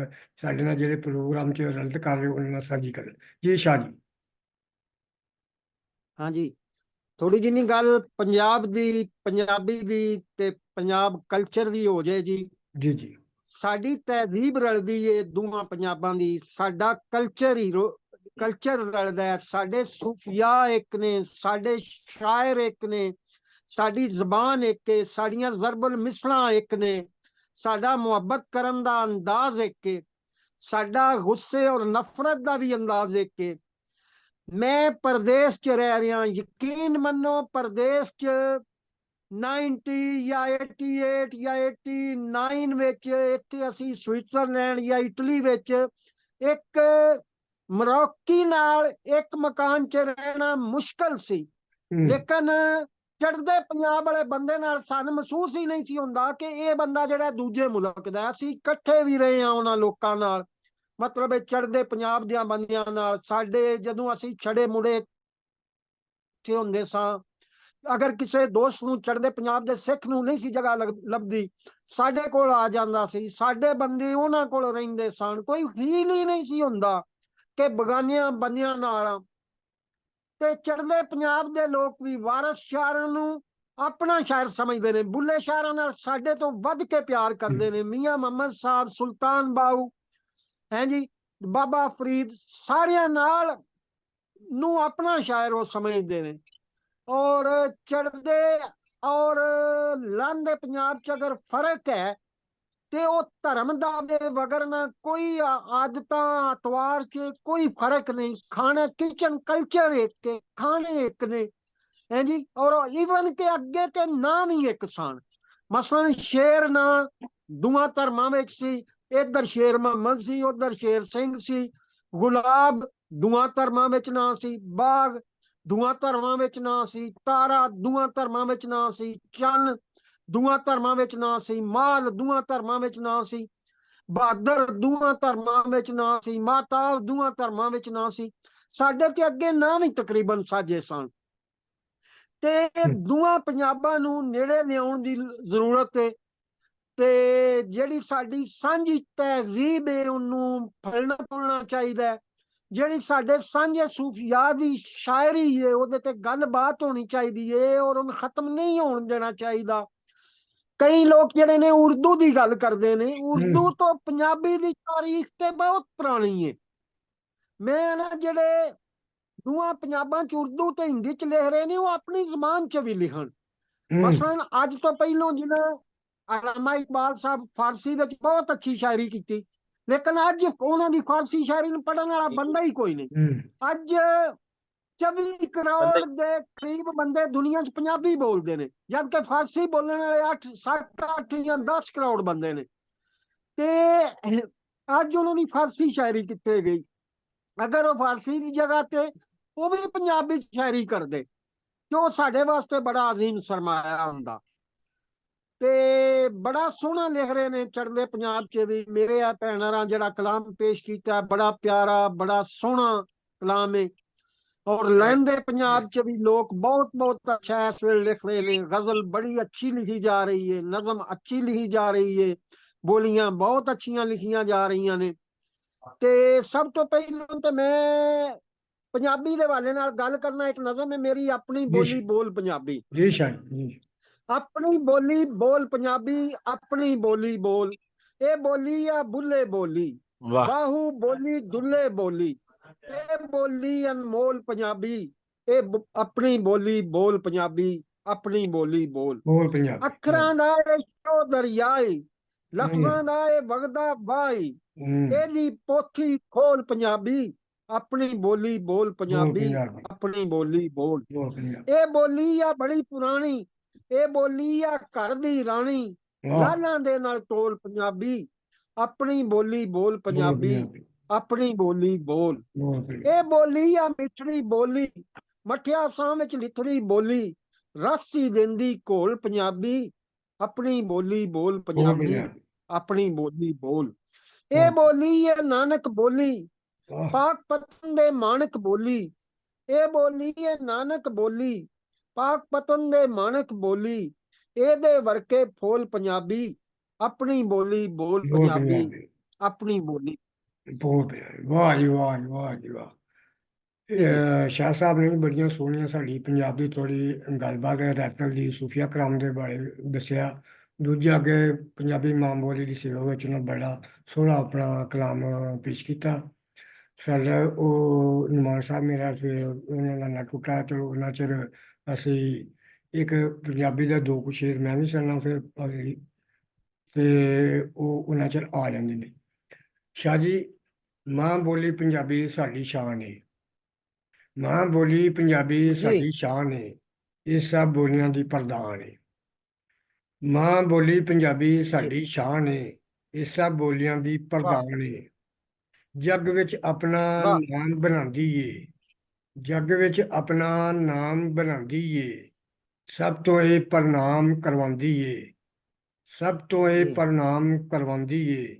ਸਾਡੇ ਨਾਲ ਜਿਹੜੇ ਪ੍ਰੋਗਰਾਮ 'ਚ ਰਲਤ ਕਰ ਰਹੇ ਉਹਨਾਂ ਨਾਲ ਸਾਂਝੀ ਕਰਨ। ਜੀ ਸ਼ਾਹ ਜੀ। हाँ जी, थोड़ी जिन्नी गल पंजाब दी, पंजाबी दी ते पंजाब कल्चर दी हो जाए जी। जी जी साडी तहजीब रलदी है दूवां पंजाबां दी, साडा कल्चर ही कल्चर रलदा है, साडे सूफिया एक ने, साडे शायर एक ने, साडी जबान एक है, साडियां ज़रबुल मिसलां एक ने, साडा मुहब्बत करन दा अंदाज एक है, साडा गुस्से और नफरत दा भी अंदाज एक है। मैं परदेश च रह रहा, यकीन मनो परदेश च 90 या 88 या 89 ਵਿੱਚ ਇੱਥੇ ਅਸੀਂ ਸਵਿਟਜ਼ਰਲੈਂਡ ਜਾਂ ਇਟਲੀ ਵਿੱਚ ਇੱਕ ਮਰੋਕੀ ਨਾਲ ਇੱਕ ਮਕਾਨ 'ਚ ਰਹਿਣਾ ਮੁਸ਼ਕਲ ਸੀ। ਲੇਕਿਨ ਚੜ੍ਹਦੇ ਪੰਜਾਬ ਵਾਲੇ ਬੰਦੇ ਨਾਲ ਸਾਨੂੰ ਮਹਿਸੂਸ ਹੀ ਨਹੀਂ ਸੀ ਹੁੰਦਾ ਕਿ ਇਹ ਬੰਦਾ ਜਿਹੜਾ ਦੂਜੇ ਮੁਲਕ ਦਾ। ਅਸੀਂ ਇਕੱਠੇ ਵੀ ਰਹੇ ਹਾਂ ਉਹਨਾਂ ਲੋਕਾਂ ਨਾਲ, ਮਤਲਬ ਇਹ ਚੜ੍ਹਦੇ ਪੰਜਾਬ ਦੀਆਂ ਬੰਦਿਆਂ ਨਾਲ। ਸਾਡੇ ਜਦੋਂ ਅਸੀਂ ਛੜੇ ਮੁੜੇ ਇੱਥੇ ਹੁੰਦੇ ਸਾਂ, ਅਗਰ ਕਿਸੇ ਦੋਸਤ ਨੂੰ ਚੜ੍ਹਦੇ ਪੰਜਾਬ ਦੇ ਸਿੱਖ ਨੂੰ ਨਹੀਂ ਸੀ ਜਗ੍ਹਾ ਲੱਭਦੀ, ਸਾਡੇ ਕੋਲ ਆ ਜਾਂਦਾ ਸੀ, ਸਾਡੇ ਬੰਦੇ ਉਹਨਾਂ ਕੋਲ ਰਹਿੰਦੇ ਸਨ। ਕੋਈ ਫੀਲ ਹੀ ਨਹੀਂ ਸੀ ਹੁੰਦਾ ਕਿ ਬਗਾਨਿਆਂ ਬੰਦਿਆਂ ਨਾਲ। ਤੇ ਚੜ੍ਹਦੇ ਪੰਜਾਬ ਦੇ ਲੋਕ ਵੀ ਵਾਰਿਸ ਸ਼ਾਇਰਾਂ ਨੂੰ ਆਪਣਾ ਸ਼ਾਇਰ ਸਮਝਦੇ ਨੇ, ਬੁੱਲੇ ਸ਼ਾਇਰਾਂ ਨਾਲ ਸਾਡੇ ਤੋਂ ਵੱਧ ਕੇ ਪਿਆਰ ਕਰਦੇ ਨੇ। ਮੀਆਂ ਮੁਹੰਮਦ ਸਾਹਿਬ, ਸੁਲਤਾਨ ਬਾਊ ਹੈ ਜੀ, ਬਾਬਾ ਫਰੀਦ, ਸਾਰਿਆਂ ਨਾਲ ਨੂੰ ਆਪਣਾ ਸ਼ਾਇਰ ਉਹ ਸਮਝਦੇ ਨੇ। ਔਰ ਚੜ੍ਹਦੇ ਔਰ ਲਾਂਦੇ ਪੰਜਾਬ 'ਚ ਅਗਰ ਫਰਕ ਹੈ ਤੇ ਉਹ ਧਰਮ ਦਾ ਦੇ ਵਗਰ ਨਾ ਕੋਈ ਆਦਤਾਂ ਅਤਵਾਰ 'ਚ ਕੋਈ ਫਰਕ ਨਹੀਂ। ਖਾਣਾ ਕਿਚਨ ਕਲਚਰ ਇੱਕ, ਖਾਣੇ ਇੱਕ ਨੇ ਹੈ ਜੀ। ਔਰ ਈਵਨ ਕਿ ਅੱਗੇ ਤੇ ਨਾਮ ਹੀ ਇੱਕ ਸਨ। ਮਸਲਨ ਸ਼ੇਰ ਨਾ ਦੋਵਾਂ ਧਰਮਾਂ ਵਿੱਚ ਸੀ, ਇੱਧਰ ਸ਼ੇਰ ਮੁਹੰਮਦ ਸੀ, ਉੱਧਰ ਸ਼ੇਰ ਸਿੰਘ ਸੀ। ਗੁਲਾਬ ਦੋਵਾਂ ਧਰਮਾਂ ਵਿੱਚ ਨਾ ਸੀ, ਬਾਗ ਦੋਵਾਂ ਧਰਮਾਂ ਵਿੱਚ ਨਾ ਸੀ, ਤਾਰਾ ਦੋਵਾਂ ਧਰਮਾਂ ਵਿੱਚ ਨਾ ਸੀ, ਚੰਨ ਦੋਵਾਂ ਧਰਮਾਂ ਵਿੱਚ ਨਾ ਸੀ, ਮਾਲ ਦੋਵਾਂ ਧਰਮਾਂ ਵਿੱਚ ਨਾ ਸੀ, ਬਹਾਦਰ ਦੋਵਾਂ ਧਰਮਾਂ ਵਿੱਚ ਨਾ ਸੀ, ਮਾਤਾਬ ਦੋਵਾਂ ਧਰਮਾਂ ਵਿੱਚ ਨਾ ਸੀ। ਸਾਡੇ ਤੇ ਅੱਗੇ ਨਾਮ ਹੀ ਤਕਰੀਬਨ ਸਾਜੇ ਸਨ। ਤੇ ਦੋਵਾਂ ਪੰਜਾਬਾਂ ਨੂੰ ਨੇੜੇ ਲਿਆਉਣ ਦੀ ਜ਼ਰੂਰਤ ਹੈ। ਤੇ ਜਿਹੜੀ ਸਾਡੀ ਸਾਂਝੀ ਤਹਿਜ਼ੀਬ ਹੈ ਉਹਨੂੰ ਫਲਣਾ ਫੁੱਲਣਾ ਚਾਹੀਦਾ ਹੈ। ਜਿਹੜੀ ਸਾਡੇ ਸਾਂਝੇ ਸੂਫੀਆ ਦੀ ਸ਼ਾਇਰੀ ਹੈ ਉਹਦੇ ਤੇ ਗੱਲਬਾਤ ਹੋਣੀ ਚਾਹੀਦੀ ਹੈ ਔਰ ਉਹਨੂੰ ਖਤਮ ਨਹੀਂ ਹੋਣ ਦੇਣਾ ਚਾਹੀਦਾ। ਕਈ ਲੋਕ ਜਿਹੜੇ ਨੇ ਉਰਦੂ ਦੀ ਗੱਲ ਕਰਦੇ ਨੇ, ਉਰਦੂ ਤੋਂ ਪੰਜਾਬੀ ਦੀ ਤਾਰੀਖ ਤੇ ਬਹੁਤ ਪੁਰਾਣੀ ਹੈ। ਮੈਂ ਨਾ ਜਿਹੜੇ ਦੋਵਾਂ ਪੰਜਾਬਾਂ 'ਚ ਉਰਦੂ ਤੇ ਹਿੰਦੀ 'ਚ ਲਿਖ ਰਹੇ ਨੇ ਉਹ ਆਪਣੀ ਜ਼ਬਾਨ 'ਚ ਵੀ ਲਿਖਣ। ਮਸਲਨ ਅੱਜ ਤੋਂ ਪਹਿਲਾਂ ਜਿਵੇਂ ਅਲਾਮਾ ਇਕਬਾਲ ਸਾਹਿਬ ਫਾਰਸੀ ਵਿੱਚ ਬਹੁਤ ਅੱਛੀ ਸ਼ਾਇਰੀ ਕੀਤੀ, ਲੇਕਿਨ ਅੱਜ ਉਹਨਾਂ ਦੀ ਫਾਰਸੀ ਸ਼ਾਇਰੀ ਨੂੰ ਪੜ੍ਹਨ ਵਾਲਾ ਬੰਦਾ ਹੀ ਕੋਈ ਨਹੀਂ। ਅੱਜ 24 ਕਰੋੜ ਦੇ ਕਰੀਬ ਬੰਦੇ ਦੁਨੀਆ 'ਚ ਪੰਜਾਬੀ ਬੋਲਦੇ ਨੇ, ਜਦ ਕਿ ਫਾਰਸੀ ਬੋਲਣ ਵਾਲੇ 8 7 8 ਜਾਂ 10 ਕਰੋੜ ਬੰਦੇ ਨੇ। ਤੇ ਅੱਜ ਉਹਨਾਂ ਦੀ ਫਾਰਸੀ ਸ਼ਾਇਰੀ ਕਿੱਥੇ ਗਈ? ਅਗਰ ਉਹ ਫਾਰਸੀ ਦੀ ਜਗ੍ਹਾ ਤੇ ਉਹ ਵੀ ਪੰਜਾਬੀ ਸ਼ਾਇਰੀ ਕਰਦੇ ਤੇ ਉਹ ਸਾਡੇ ਵਾਸਤੇ ਬੜਾ ਅਜ਼ੀਮ ਸਰਮਾਇਆ ਹੁੰਦਾ। ਤੇ ਬੜਾ ਸੋਹਣਾ ਲਿਖ ਰਹੇ ਨੇ ਚੜ੍ਹਦੇ ਪੰਜਾਬ 'ਚ ਵੀ। ਮੇਰੇ ਆ ਭੈਣਾਂ ਜਿਹੜਾ ਕਲਾਮ ਪੇਸ਼ ਕੀਤਾ ਬੜਾ ਪਿਆਰਾ, ਬੜਾ ਸੋਹਣਾ ਕਲਾਮ ਹੈ। ਔਰ ਲਹਿੰਦੇ ਪੰਜਾਬ 'ਚ ਵੀ ਲੋਕ ਬਹੁਤ ਬਹੁਤ ਅੱਛਾ ਇਸ ਵੇਲੇ ਲਿਖ ਰਹੇ ਨੇ। ਗਜ਼ਲ ਬੜੀ ਅੱਛੀ ਲਿਖੀ ਜਾ ਰਹੀ ਹੈ, ਨਜ਼ਮ ਅੱਛੀ ਲਿਖੀ ਜਾ ਰਹੀ ਹੈ, ਬੋਲੀਆਂ ਬਹੁਤ ਅੱਛੀਆਂ ਲਿਖੀਆਂ ਜਾ ਰਹੀਆਂ ਨੇ। ਤੇ ਸਭ ਤੋਂ ਪਹਿਲਾਂ ਤਾਂ ਮੈਂ ਪੰਜਾਬੀ ਦੇ ਹਵਾਲੇ ਨਾਲ ਗੱਲ ਕਰਨਾ। ਇੱਕ ਨਜ਼ਮ ਹੈ ਮੇਰੀ, ਆਪਣੀ ਬੋਲੀ ਬੋਲ ਪੰਜਾਬੀ। ਜੀ ਸ਼ਾਹ ਜੀ। ਆਪਣੀ ਬੋਲੀ ਬੋਲ ਪੰਜਾਬੀ, ਆਪਣੀ ਬੋਲੀ ਬੋਲ। ਇਹ ਬੋਲੀ ਆ ਬੁੱਲੇ ਬੋਲੀ, ਬਾਹੂ ਬੋਲੀ ਦੁੱਲੇ ਬੋਲੀ। ਇਹ ਬੋਲੀ ਅਨਮੋਲ ਪੰਜਾਬੀ, ਇਹ ਆਪਣੀ ਬੋਲੀ ਬੋਲ ਪੰਜਾਬੀ, ਆਪਣੀ ਬੋਲੀ ਬੋਲ। ਬੋਲ ਪੰਜਾਬੀ। ਅੱਖਰਾਂ ਦਾ ਇਹ ਸ਼ੋ ਦਰਿਆਈ, ਲਫ਼ਜ਼ਾਂ ਦਾ ਇਹ ਵਗਦਾ ਬਾਈ। ਇਹਦੀ ਪੋਥੀ ਖੋਲ ਪੰਜਾਬੀ, ਆਪਣੀ ਬੋਲੀ ਬੋਲ ਪੰਜਾਬੀ, ਆਪਣੀ ਬੋਲੀ ਬੋਲ। ਇਹ ਬੋਲੀ ਆ ਬੜੀ ਪੁਰਾਣੀ, ਇਹ ਬੋਲੀ ਆ ਘਰ ਦੀ ਰਾਣੀ। ਲਾਲਾਂ ਦੇ ਨਾਲ ਤੋਲ ਪੰਜਾਬੀ, ਆਪਣੀ ਬੋਲੀ ਬੋਲ ਪੰਜਾਬੀ, ਆਪਣੀ ਬੋਲੀ ਬੋਲ। ਇਹ ਬੋਲੀ ਆ ਮਿੱਠੜੀ ਬੋਲੀ, ਮੱਠਿਆ ਸਾਹ ਵਿੱਚ ਲਿਥੜੀ ਬੋਲੀ। ਰਾਸੀ ਦਿੰਦੀ ਘੋਲ ਪੰਜਾਬੀ, ਆਪਣੀ ਬੋਲੀ ਬੋਲ ਪੰਜਾਬੀ, ਆਪਣੀ ਬੋਲੀ ਬੋਲ। ਇਹ ਬੋਲੀ ਹੈ ਨਾਨਕ ਬੋਲੀ, ਪਾਕ ਪਤਨ ਦੇ ਮਾਣਕ ਬੋਲੀ। ਇਹ ਬੋਲੀ ਹੈ ਨਾਨਕ ਬੋਲੀ, ਪਾਕ ਪਤਨ ਦੇ ਮਾਣਕ ਬੋਲੀ। ਇਹਦੇ ਵਰਕੇ ਫੋਲ ਪੰਜਾਬੀ, ਆਪਣੀ ਬੋਲੀ ਬੋਲ ਪੰਜਾਬੀ, ਆਪਣੀ ਬੋਲੀ। ਬਹੁਤ ਵਾਹ ਜੀ ਵਾਹ ਜੀ ਵਾਹ ਜੀ ਵਾਹ। ਸ਼ਾਹ ਸਾਹਿਬ ਨੇ ਬੜੀਆਂ ਸੋਹਣੀਆਂ ਸਾਡੀ ਪੰਜਾਬੀ ਥੋੜੀ ਗੱਲਬਾਤ ਰੈਤਲ ਦੀ ਸੂਫੀਆ ਕਲਾਮ ਦੇ ਬਾਰੇ ਦੱਸਿਆ। ਦੂਜਾ ਅੱਗੇ ਪੰਜਾਬੀ ਮਾਂ ਬੋਲੀ ਦੀ ਸੇਵਾ ਵਿੱਚ ਉਹਨਾਂ ਬੜਾ ਸੋਹਣਾ ਆਪਣਾ ਕਲਾਮ ਪੇਸ਼ ਕੀਤਾ। ਸਾਡਾ ਉਹ ਨਿਮਾਨ ਸਾਹਿਬ ਮੇਰਾ ਫਿਰ ਉਹਨਾਂ ਦਾ ਨਾ ਟੁੱਟਾ। ਚਲੋ ਉਹਨਾਂ ਚਿਰ ਅਸੀਂ ਇੱਕ ਪੰਜਾਬੀ ਦਾ ਦੋ ਕੁ ਸ਼ੇਰ ਮੈਂ ਵੀ ਸੁਣਨਾ ਫਿਰ ਤੇ ਉਹ ਉਹਨਾਂ ਚਿਰ ਆ ਜਾਂਦੇ ਨੇ। ਸ਼ਾਹ ਜੀ, ਮਾਂ ਬੋਲੀ ਪੰਜਾਬੀ ਸਾਡੀ ਸ਼ਾਨ ਹੈ। ਮਾਂ ਬੋਲੀ ਪੰਜਾਬੀ ਸਾਡੀ ਸ਼ਾਨ ਹੈ, ਇਹ ਸਭ ਬੋਲੀਆਂ ਦੀ ਪ੍ਰਧਾਨ ਹੈ। ਮਾਂ ਬੋਲੀ ਪੰਜਾਬੀ ਸਾਡੀ ਸ਼ਾਨ ਹੈ, ਇਹ ਸਭ ਬੋਲੀਆਂ ਦੀ ਪ੍ਰਧਾਨ ਹੈ। ਜੱਗ ਵਿੱਚ ਆਪਣਾ ਨਾਮ ਬਣਾਉਂਦੀ ਏ, ਜੱਗ ਵਿੱਚ ਆਪਣਾ ਨਾਮ ਬਣਾਉਂਦੀ ਏ। ਸਭ ਤੋਂ ਇਹ ਪ੍ਰਣਾਮ ਕਰਵਾਉਂਦੀ ਏ, ਸਭ ਤੋਂ ਇਹ ਪ੍ਰਣਾਮ ਕਰਵਾਉਂਦੀ ਏ।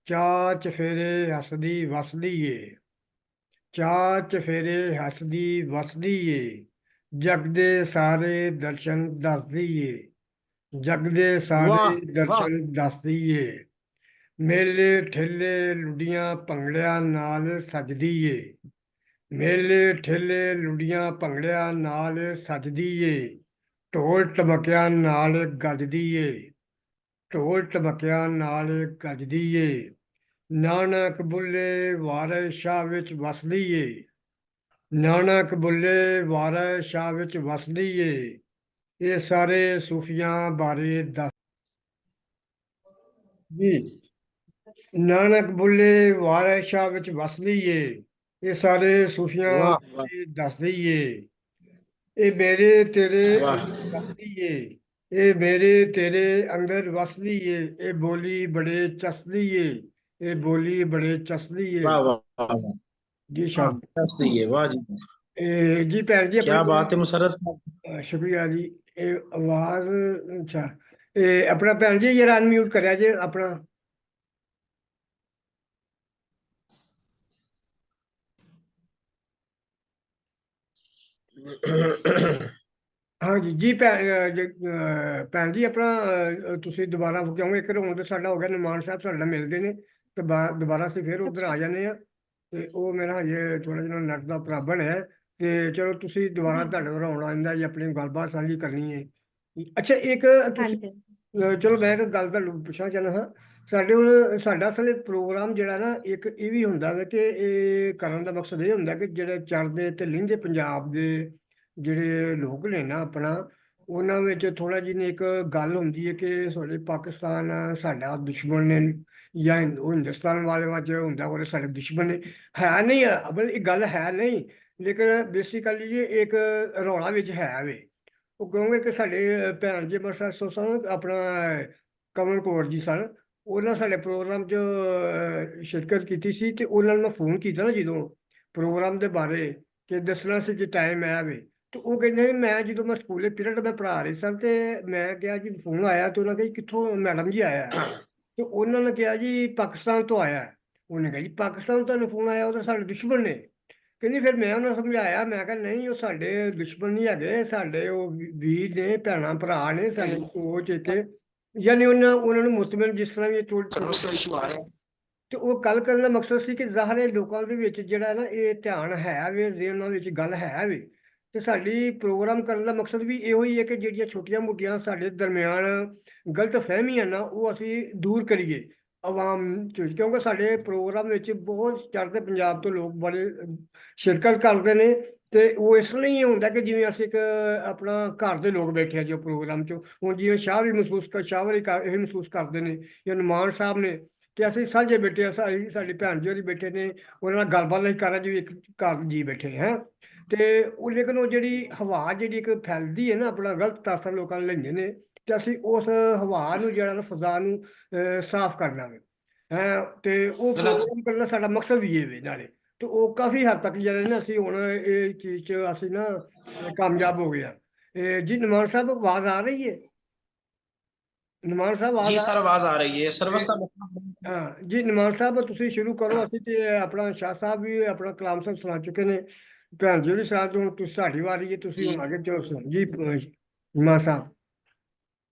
ਚਾਅ ਚਫੇਰੇ ਹੱਸਦੀ ਵਸਦੀ ਏ, ਚਾਅ ਚਫੇਰੇ ਹੱਸਦੀ ਵਸਦੀ ਏ। ਜਗ ਦੇ ਸਾਰੇ ਦਰਸ਼ਨ ਦੱਸਦੀ ਏ, ਜਗ ਦੇ ਸਾਰੇ ਦਰਸ਼ਨ ਦੱਸਦੀ ਏ। ਮੇਲੇ ਠੇਲੇ ਲੁੱਡੀਆਂ ਭੰਗੜਿਆਂ ਨਾਲ ਸਜਦੀ ਏ, ਮੇਲੇ ਠੇਲੇ ਲੁੱਡੀਆਂ ਭੰਗੜਿਆਂ ਨਾਲ ਸਜਦੀ ਏ। ਢੋਲ ਢਮਕਿਆਂ ਨਾਲ ਗੱਜਦੀ ਏ, ਢੋਲ ਢਮਕਿਆਂ ਨਾਲ ਗੱਜਦੀ ਏ। ਨਾਨਕ ਬੁੱਲੇ ਵਾਰਿਸ ਸ਼ਾਹ ਵਿੱਚ ਵਸਦੀ ਏ, ਨਾਨਕ ਬੁੱਲੇ ਵਾਰਿਸ ਸ਼ਾਹ ਵਿੱਚ ਵਸਦੀ ਏ। ਇਹ ਸਾਰੇ ਸੂਫੀਆਂ ਬਾਰੇ ਦੱਸ ਜੀ। ਨਾਨਕ ਬੁੱਲੇ ਵਾਰਿਸ ਸ਼ਾਹ ਵਿੱਚ ਵਸਦੀ ਏ, ਇਹ ਸਾਰੇ ਸੂਫੀਆਂ ਬਾਰੇ ਦੱਸਦੀ ਏ। ਇਹ ਮੇਰੇ ਤੇਰੇ ਵਸਦੀ ਏ, ਇਹ ਮੇਰੇ ਤੇਰੇ ਅੰਦਰ ਵਸਦੀ ਏ। ਇਹ ਬੋਲੀ ਬੜੇ ਚਸਦੀ ਏ, ਇਹ ਬੋਲੀ ਬੜੇ ਚਸਦੀ ਏ। ਵਾਹ ਵਾਹ ਵਾਹ ਜੀ ਸ਼ਾਹ ਚਸਦੀ ਹੈ, ਵਾਹ ਜੀ। ਜੀ ਭੈਣ ਜੀ क्या बात है मुशर्रफ साहब। ਸ਼ੁਕਰੀਆ ਜੀ। ਇਹ ਆਵਾਜ਼ ਅੱਛਾ, ਇਹ ਆਪਣਾ ਭੈਣ ਜੀ ਜਰਾ ਅਨਮਿਊਟ ਕਰਿਆ ਜੇ ਆਪਣਾ। ਹਾਂਜੀ ਜੀ ਭੈਣ ਜੀ ਆਪਣਾ ਤੁਸੀਂ ਦੁਬਾਰਾ ਕਿਉਂਕਿ ਇੱਕ ਹੁਣ ਤਾਂ ਸਾਡਾ ਹੋ ਗਿਆ ਨਿਮਾਨ ਸਾਹਿਬ ਸਾਡੇ ਨਾਲ ਮਿਲਦੇ ਨੇ ਤੇ ਦੁਬਾਰਾ ਅਸੀਂ ਫਿਰ ਉੱਧਰ ਆ ਜਾਂਦੇ ਆ ਤੇ ਉਹ ਮੇਰਾ ਹਜੇ ਥੋੜਾ ਜਿਹਾ ਨੈਟ ਦਾ ਪ੍ਰੋਬਲਮ ਹੈ ਤੇ ਚਲੋ ਤੁਸੀਂ ਦੁਬਾਰਾ ਤੁਹਾਡੇ ਕੋਲ ਆਉਣਾ ਆਉਂਦਾ ਜੀ ਆਪਣੀ ਗੱਲਬਾਤ ਸਾਂਝੀ ਕਰਨੀ ਹੈ। ਅੱਛਾ ਇੱਕ ਤੁਸੀਂ ਚਲੋ ਮੈਂ ਇੱਕ ਗੱਲ ਤੁਹਾਨੂੰ ਪੁੱਛਣਾ ਚਾਹੁੰਦਾ ਹਾਂ। ਸਾਡੇ ਹੁਣ ਸਾਡਾ ਅਸਲ ਪ੍ਰੋਗਰਾਮ ਜਿਹੜਾ ਨਾ ਇੱਕ ਇਹ ਵੀ ਹੁੰਦਾ ਹੈ ਕਿ ਇਹ ਕਰਨ ਦਾ ਮਕਸਦ ਇਹ ਹੁੰਦਾ ਕਿ ਜਿਹੜੇ ਚੜ੍ਹਦੇ ਤੇ ਲਹਿੰਦੇ ਪੰਜਾਬ ਦੇ ਜਿਹੜੇ ਲੋਕ ਨੇ ਨਾ ਆਪਣਾ ਉਹਨਾਂ ਵਿੱਚ ਥੋੜਾ ਜਿਹੀ ਇੱਕ ਗੱਲ ਹੁੰਦੀ ਹੈ ਕਿ ਸਾਡੇ ਪਾਕਿਸਤਾਨ ਸਾਡਾ ਦੁਸ਼ਮਣ ਨੇ ਜਾਂ ਹਿੰਦੁਸਤਾਨ ਵਾਲੇ ਵਿੱਚ ਹੁੰਦਾ ਉਹ ਸਾਡੇ ਦੁਸ਼ਮਣ ਨੇ। ਹੈ ਨਹੀਂ, ਅਬਲ ਇਹ ਗੱਲ ਹੈ ਨਹੀਂ। ਲੇਕਿਨ ਬੇਸਿਕਲੀ ਜੀ ਇੱਕ ਰੌਲਾ ਵਿੱਚ ਹੈ ਵੇ। ਉਹ ਕਹੋਗੇ ਕਿ ਸਾਡੇ ਭੈਣ ਜੀ ਬਸ ਸਨ ਆਪਣਾ ਕਮਲ ਕੌਰ ਜੀ ਸਨ, ਉਹਨਾਂ ਸਾਡੇ ਪ੍ਰੋਗਰਾਮ 'ਚ ਸ਼ਿਰਕਤ ਕੀਤੀ ਸੀ, ਤੇ ਉਹਨਾਂ ਨੂੰ ਮੈਂ ਫੋਨ ਕੀਤਾ ਨਾ ਜਦੋਂ ਪ੍ਰੋਗਰਾਮ ਦੇ ਬਾਰੇ ਕਿ ਦੱਸਣਾ ਸੀ ਕਿ ਟਾਈਮ ਹੈ ਵੇ, ਤੇ ਉਹ ਕਹਿੰਦੇ ਵੀ ਮੈਂ ਜਦੋਂ ਮੈਂ ਸਕੂਲੇ ਪੀਰੀਅਡ ਮੈਂ ਪੜ੍ਹਾ ਰਹੀ ਸਨ, ਤੇ ਮੈਂ ਕਿਹਾ ਜੀ ਫੋਨ ਆਇਆ, ਤੇ ਉਹਨਾਂ ਕਿਹਾ ਜੀ ਕਿੱਥੋਂ ਮੈਡਮ ਜੀ ਆਇਆ ਹੈ? ਤੇ ਉਹਨਾਂ ਨੇ ਕਿਹਾ ਜੀ ਪਾਕਿਸਤਾਨ ਤੋਂ ਆਇਆ ਹੈ। ਉਹਨੇ ਕਿਹਾ ਜੀ ਪਾਕਿਸਤਾਨ ਤੋਂ ਤੁਹਾਨੂੰ ਫੋਨ ਆਇਆ, ਉਹ ਤਾਂ ਸਾਡੇ ਦੁਸ਼ਮਣ ਨੇ। ਕਹਿੰਦੀ ਫਿਰ ਮੈਂ ਉਹਨਾਂ ਨੂੰ ਸਮਝਾਇਆ, ਮੈਂ ਕਿਹਾ ਨਹੀਂ ਉਹ ਸਾਡੇ ਦੁਸ਼ਮਣ ਨਹੀਂ ਹੈਗੇ, ਸਾਡੇ ਉਹ ਵੀਰ ਨੇ, ਭੈਣਾਂ ਭਰਾ ਨੇ, ਸਾਡੀ ਸੋਚ ਇੱਕ ਯਾਨੀ ਉਹਨਾਂ ਨੂੰ ਮੁਤਮਿਨ ਜਿਸ ਤਰ੍ਹਾਂ ਵੀ सर्विस का इशू आ रहा है। ਤੇ ਉਹ ਗੱਲ ਕਰਨ ਦਾ ਮਕਸਦ ਸੀ ਕਿ ਜ਼ਾਹਰ ਹੈ ਲੋਕਾਂ ਦੇ ਵਿੱਚ ਜਿਹੜਾ ਨਾ ਇਹ ਧਿਆਨ ਹੈ ਵੇ, ਉਹਨਾਂ ਵਿੱਚ ਗੱਲ ਹੈ ਵੇ, ਤੇ ਸਾਡੀ ਪ੍ਰੋਗਰਾਮ ਕਰਨ ਦਾ ਮਕਸਦ ਵੀ ਇਹੋ ਹੀ ਹੈ ਕਿ ਜਿਹੜੀਆਂ ਛੋਟੀਆਂ ਮੋਟੀਆਂ ਸਾਡੇ ਦਰਮਿਆਨ ਗਲਤ ਫਹਿਮੀਆਂ ਨਾ ਉਹ ਅਸੀਂ ਦੂਰ ਕਰੀਏ ਆਵਾਮ 'ਚ, ਕਿਉਂਕਿ ਸਾਡੇ ਪ੍ਰੋਗਰਾਮ ਵਿੱਚ ਬਹੁਤ ਚੜ੍ਹਦੇ ਪੰਜਾਬ ਤੋਂ ਲੋਕ ਬੜੇ ਸ਼ਿਰਕਤ ਕਰਦੇ ਨੇ, ਤੇ ਉਹ ਇਸ ਲਈ ਹੁੰਦਾ ਕਿ ਜਿਵੇਂ ਅਸੀਂ ਇੱਕ ਆਪਣਾ ਘਰ ਦੇ ਲੋਕ ਬੈਠੇ ਆ ਜੋ ਪ੍ਰੋਗਰਾਮ 'ਚ, ਹੁਣ ਜਿਵੇਂ ਸ਼ਾਹ ਵੀ ਇਹ ਮਹਿਸੂਸ ਕਰਦੇ ਨੇ ਜਾਂ ਨੁਮਾਨ ਸਾਹਿਬ ਨੇ ਕਿ ਅਸੀਂ ਸਾਂਝੇ ਬੈਠੇ ਆ, ਸਾਡੀ ਭੈਣ ਜੀ ਹੋਰੀ ਬੈਠੇ ਨੇ, ਉਹਨਾਂ ਨਾਲ ਗੱਲਬਾਤ ਅਸੀਂ ਕਰ ਰਹੇ ਜਿਵੇਂ ਇੱਕ ਘਰ ਜੀ ਬੈਠੇ ਹੈ। ਤੇ ਉਹ ਲੇਕਿਨ ਉਹ ਜਿਹੜੀ ਹਵਾ ਜਿਹੜੀ ਇੱਕ ਫੈਲਦੀ ਹੈ ਨਾ, ਆਪਣਾ ਗਲਤ ਤਾਸਰ ਲੋਕਾਂ ਨੂੰ ਲੈਂਦੇ ਨੇ, ਤੇ ਅਸੀਂ ਉਸ ਹਵਾ ਨੂੰ ਜਿਹੜਾ ਨਾ ਫਜ਼ਾ ਨੂੰ ਸਾਫ਼ ਕਰਨਾ ਵੇ ਹੈ, ਤੇ ਉਹ ਪ੍ਰੋਗਰਾਮ ਕਰਨਾ ਸਾਡਾ ਮਕਸਦ ਵੀ ਇਹ ਵੇ ਨਾਲੇ। ਤੇ ਉਹ ਕਾਫੀ ਹੱਦ ਤੱਕ ਜਿਹੜੇ ਨਾ ਅਸੀਂ ਹੁਣ ਇਹ ਚੀਜ਼ 'ਚ ਅਸੀਂ ਨਾ ਕਾਮਯਾਬ ਹੋ ਗਏ ਆ। ਜੀ ਨਿਮਾਨ ਸਾਹਿਬ ਆਵਾਜ਼ ਆ ਰਹੀ ਹੈ? ਨਿਮਾਨ ਸਾਹਿਬ जी ਆਵਾਜ਼ सर आवाज आ रही है। सर्विस का मतलब ਹਾਂ ਜੀ ਨਿਮਾਨ ਸਾਹਿਬ ਤੁਸੀਂ ਸ਼ੁਰੂ ਕਰੋ, ਅਸੀਂ ਤੇ ਆਪਣਾ ਸ਼ਾਹ ਸਾਹਿਬ ਵੀ ਆਪਣਾ ਕਲਾਮ ਸਾਹਿਬ ਸੁਣਾ ਚੁੱਕੇ ਨੇ, ਭੈਣ ਜੀ ਵੀ ਸਾਥ, ਹੁਣ ਤੁਸੀਂ ਤੁਹਾਡੀ ਵਾਰੀ ਹੈ, ਤੁਸੀਂ जी ਹੁਣ ਅੱਗੇ ਚਲੋ ਸੁਣ ਜੀ ਨਿਮਾਨ ਸਾਹਿਬ।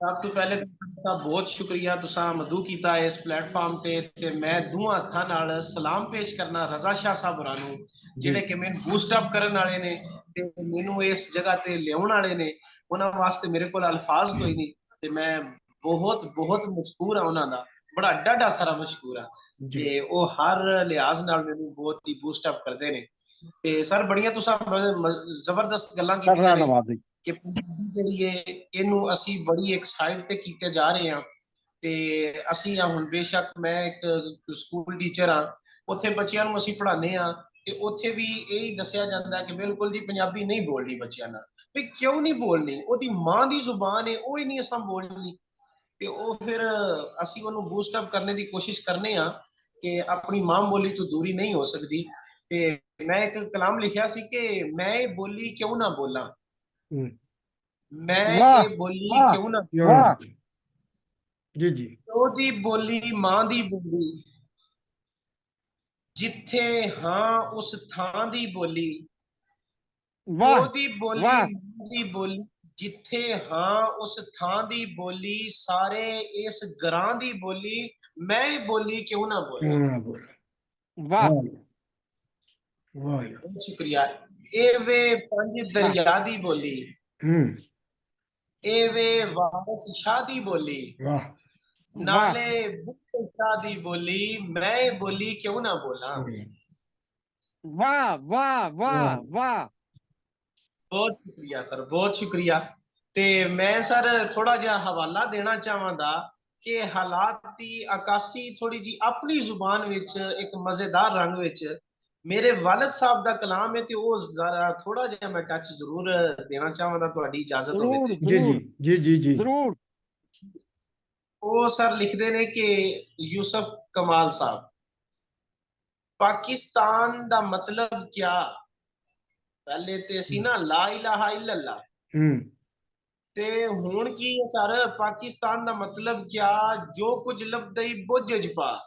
ਸਭ ਤੋਂ ਪਹਿਲੇ ਤਾਂ ਬਹੁਤ ਸ਼ੁਕਰੀਆ ਤੁਸੀਂ ਮਦੂ ਕੀਤਾ ਇਸ ਪਲੇਟਫਾਰਮ ਤੇ ਮੈਂ ਦੋਹਾਂ ਹੱਥਾਂ ਨਾਲ ਸਲਾਮ ਪੇਸ਼ ਕਰਨਾ ਰਜ਼ਾ ਸ਼ਾਹ ਸਾਹਿਬ ਹੋਰਾਂ ਨੂੰ, ਜਿਹੜੇ ਕਿ ਮੈਨੂੰ ਬੂਸਟ ਅਪ ਕਰਨ ਵਾਲੇ ਨੇ ਤੇ ਮੈਨੂੰ ਇਸ ਜਗ੍ਹਾ ਤੇ ਲਿਆਉਣ ਵਾਲੇ ਨੇ। ਉਹਨਾਂ ਵਾਸਤੇ ਮੇਰੇ ਕੋਲ ਅਲਫਾਜ਼ ਕੋਈ ਨਹੀਂ, ਤੇ ਮੈਂ ਬਹੁਤ ਬਹੁਤ ਮਸ਼ਕੂਰ ਆ ਉਹਨਾਂ ਦਾ, ਬੜਾ ਡਾਢਾ ਸਾਰਾ ਮਸ਼ਕੂਰ ਆ। ਤੇ ਉਹ ਹਰ ਲਿਹਾਜ਼ ਨਾਲ ਮੈਨੂੰ ਬਹੁਤ ਹੀ ਬੂਸਟ ਅਪ ਕਰਦੇ ਨੇ। ਤੇ ਸਰ ਬੜੀਆਂ ਤੁਸੀਂ ਜ਼ਬਰਦਸਤ ਗੱਲਾਂ ਕੀਤੀਆਂ ਨੇ ਕਿ ਪੰਜਾਬੀ ਜਿਹੜੀ ਹੈ ਇਹਨੂੰ ਅਸੀਂ ਬੜੀ ਇੱਕ ਸਾਈਡ ਤੇ ਕੀਤੇ ਜਾ ਰਹੇ ਹਾਂ। ਤੇ ਅਸੀਂ ਆ ਹੁਣ ਬੇਸ਼ੱਕ ਮੈਂ ਇੱਕ ਸਕੂਲ ਟੀਚਰ ਆ, ਉੱਥੇ ਬੱਚਿਆਂ ਨੂੰ ਅਸੀਂ ਪੜ੍ਹਾਉਂਦੇ ਆ, ਤੇ ਉੱਥੇ ਵੀ ਇਹੀ ਦੱਸਿਆ ਜਾਂਦਾ ਕਿ ਬਿਲਕੁਲ ਜੀ ਪੰਜਾਬੀ ਨਹੀਂ ਬੋਲਣੀ ਬੱਚਿਆਂ ਨਾਲ। ਵੀ ਕਿਉਂ ਨਹੀਂ ਬੋਲਣੀ? ਉਹਦੀ ਮਾਂ ਦੀ ਜ਼ੁਬਾਨ ਹੈ, ਉਹ ਹੀ ਨਹੀਂ ਅਸਾਂ ਬੋਲਣੀ। ਤੇ ਉਹ ਫਿਰ ਅਸੀਂ ਉਹਨੂੰ ਬੂਸਟ ਅਪ ਕਰਨੇ ਦੀ ਕੋਸ਼ਿਸ਼ ਕਰਨੇ ਆ ਕਿ ਆਪਣੀ ਮਾਂ ਬੋਲੀ ਤੋਂ ਦੂਰੀ ਨਹੀਂ ਹੋ ਸਕਦੀ। ਤੇ ਮੈਂ ਇੱਕ ਕਲਾਮ ਲਿਖਿਆ ਸੀ ਕਿ ਮੈਂ ਇਹ ਬੋਲੀ ਕਿਉਂ ਨਾ ਬੋਲਾਂ, ਮੈਂ ਇਹ ਬੋਲੀ ਕਿਉਂ ਨਾ ਜੀ ਜੀ ਉਹਦੀ ਬੋਲੀ ਮਾਂ ਦੀ ਬੋਲੀ, ਜਿੱਥੇ ਹਾਂ ਉਸ ਥਾਂ ਦੀ ਬੋਲੀ, ਉਹਦੀ ਬੋਲੀ ਮਾਂ ਦੀ ਬੋਲੀ, ਜਿੱਥੇ ਹਾਂ ਉਸ ਥਾਂ ਦੀ ਬੋਲੀ, ਸਾਰੇ ਇਸ ਗਰਾਂ ਦੀ ਬੋਲੀ, ਮੈਂ ਇਹ ਬੋਲੀ ਕਿਉਂ ਨਾ ਬੋਲਾਂ। ਵਾਹ ਵਾਹ ਬਹੁਤ ਸ਼ੁਕਰੀਆ। ਇਹ ਵੇ ਪੰਜ ਦਰਿਆ ਦੀ ਬੋਲੀ, ਇਹ ਵੇ ਵਾਰਿਸ ਸ਼ਾਹ ਦੀ ਬੋਲੀ, ਵਾਹ ਨਾਲੇ ਬੁੱਲੇ ਸ਼ਾਹ ਦੀ ਬੋਲੀ, ਮੈਂ ਇਹ ਬੋਲੀ ਕਿਉਂ ਨਾ ਬੋਲਾਂ। ਵਾਹ ਵਾਹ ਵਾਹ ਵਾਹ, ਬਹੁਤ ਸ਼ੁਕਰੀਆ ਸਰ, ਬਹੁਤ ਸ਼ੁਕਰੀਆ। ਤੇ ਮੈਂ ਸਰ ਥੋੜਾ ਜਿਹਾ ਹਵਾਲਾ ਦੇਣਾ ਚਾਹਾਂਗਾ ਕਿ ਹਾਲਾਤ ਦੀ ਅਕਾਸੀ ਥੋੜੀ ਜੀ ਆਪਣੀ ਜ਼ੁਬਾਨ ਵਿੱਚ ਇੱਕ ਮਜ਼ੇਦਾਰ ਰੰਗ ਵਿੱਚ ਮੇਰੇ ਵਾਲਿਦ ਸਾਹਿਬ ਦਾ ਕਲਾਮ ਹੈ, ਤੇ ਉਹ ਜ਼ਰਾ ਥੋੜਾ ਜਿਹਾ ਮੈਂ ਟੱਚ ਜ਼ਰੂਰ ਦੇਣਾ ਚਾਹਾਂਗਾ, ਤੁਹਾਡੀ ਇਜਾਜ਼ਤ ਹੋਵੇ ਤੇ। ਜੀ ਜੀ ਜੀ ਜੀ ਜ਼ਰੂਰ। ਉਹ ਸਰ ਲਿਖਦੇ ਨੇ ਕਿ ਯੂਸਫ ਕਮਾਲ ਸਾਹਿਬ, ਪਾਕਿਸਤਾਨ ਦਾ ਮਤਲਬ ਕਿਆ? ਪਹਿਲੇ ਤੇ ਸੀ ਨਾ ਲਾ ਇਲਾਹਾ ਇल्लल्लाह, ਤੇ ਹੁਣ ਕੀ ਹੈ ਸਰ? ਪਾਕਿਸਤਾਨ ਦਾ ਮਤਲਬ ਕਿਆ? ਜੋ ਕੁਝ ਲੱਭਦਾ ਹੀ ਬੁੱਝ ਚ ਪਾ।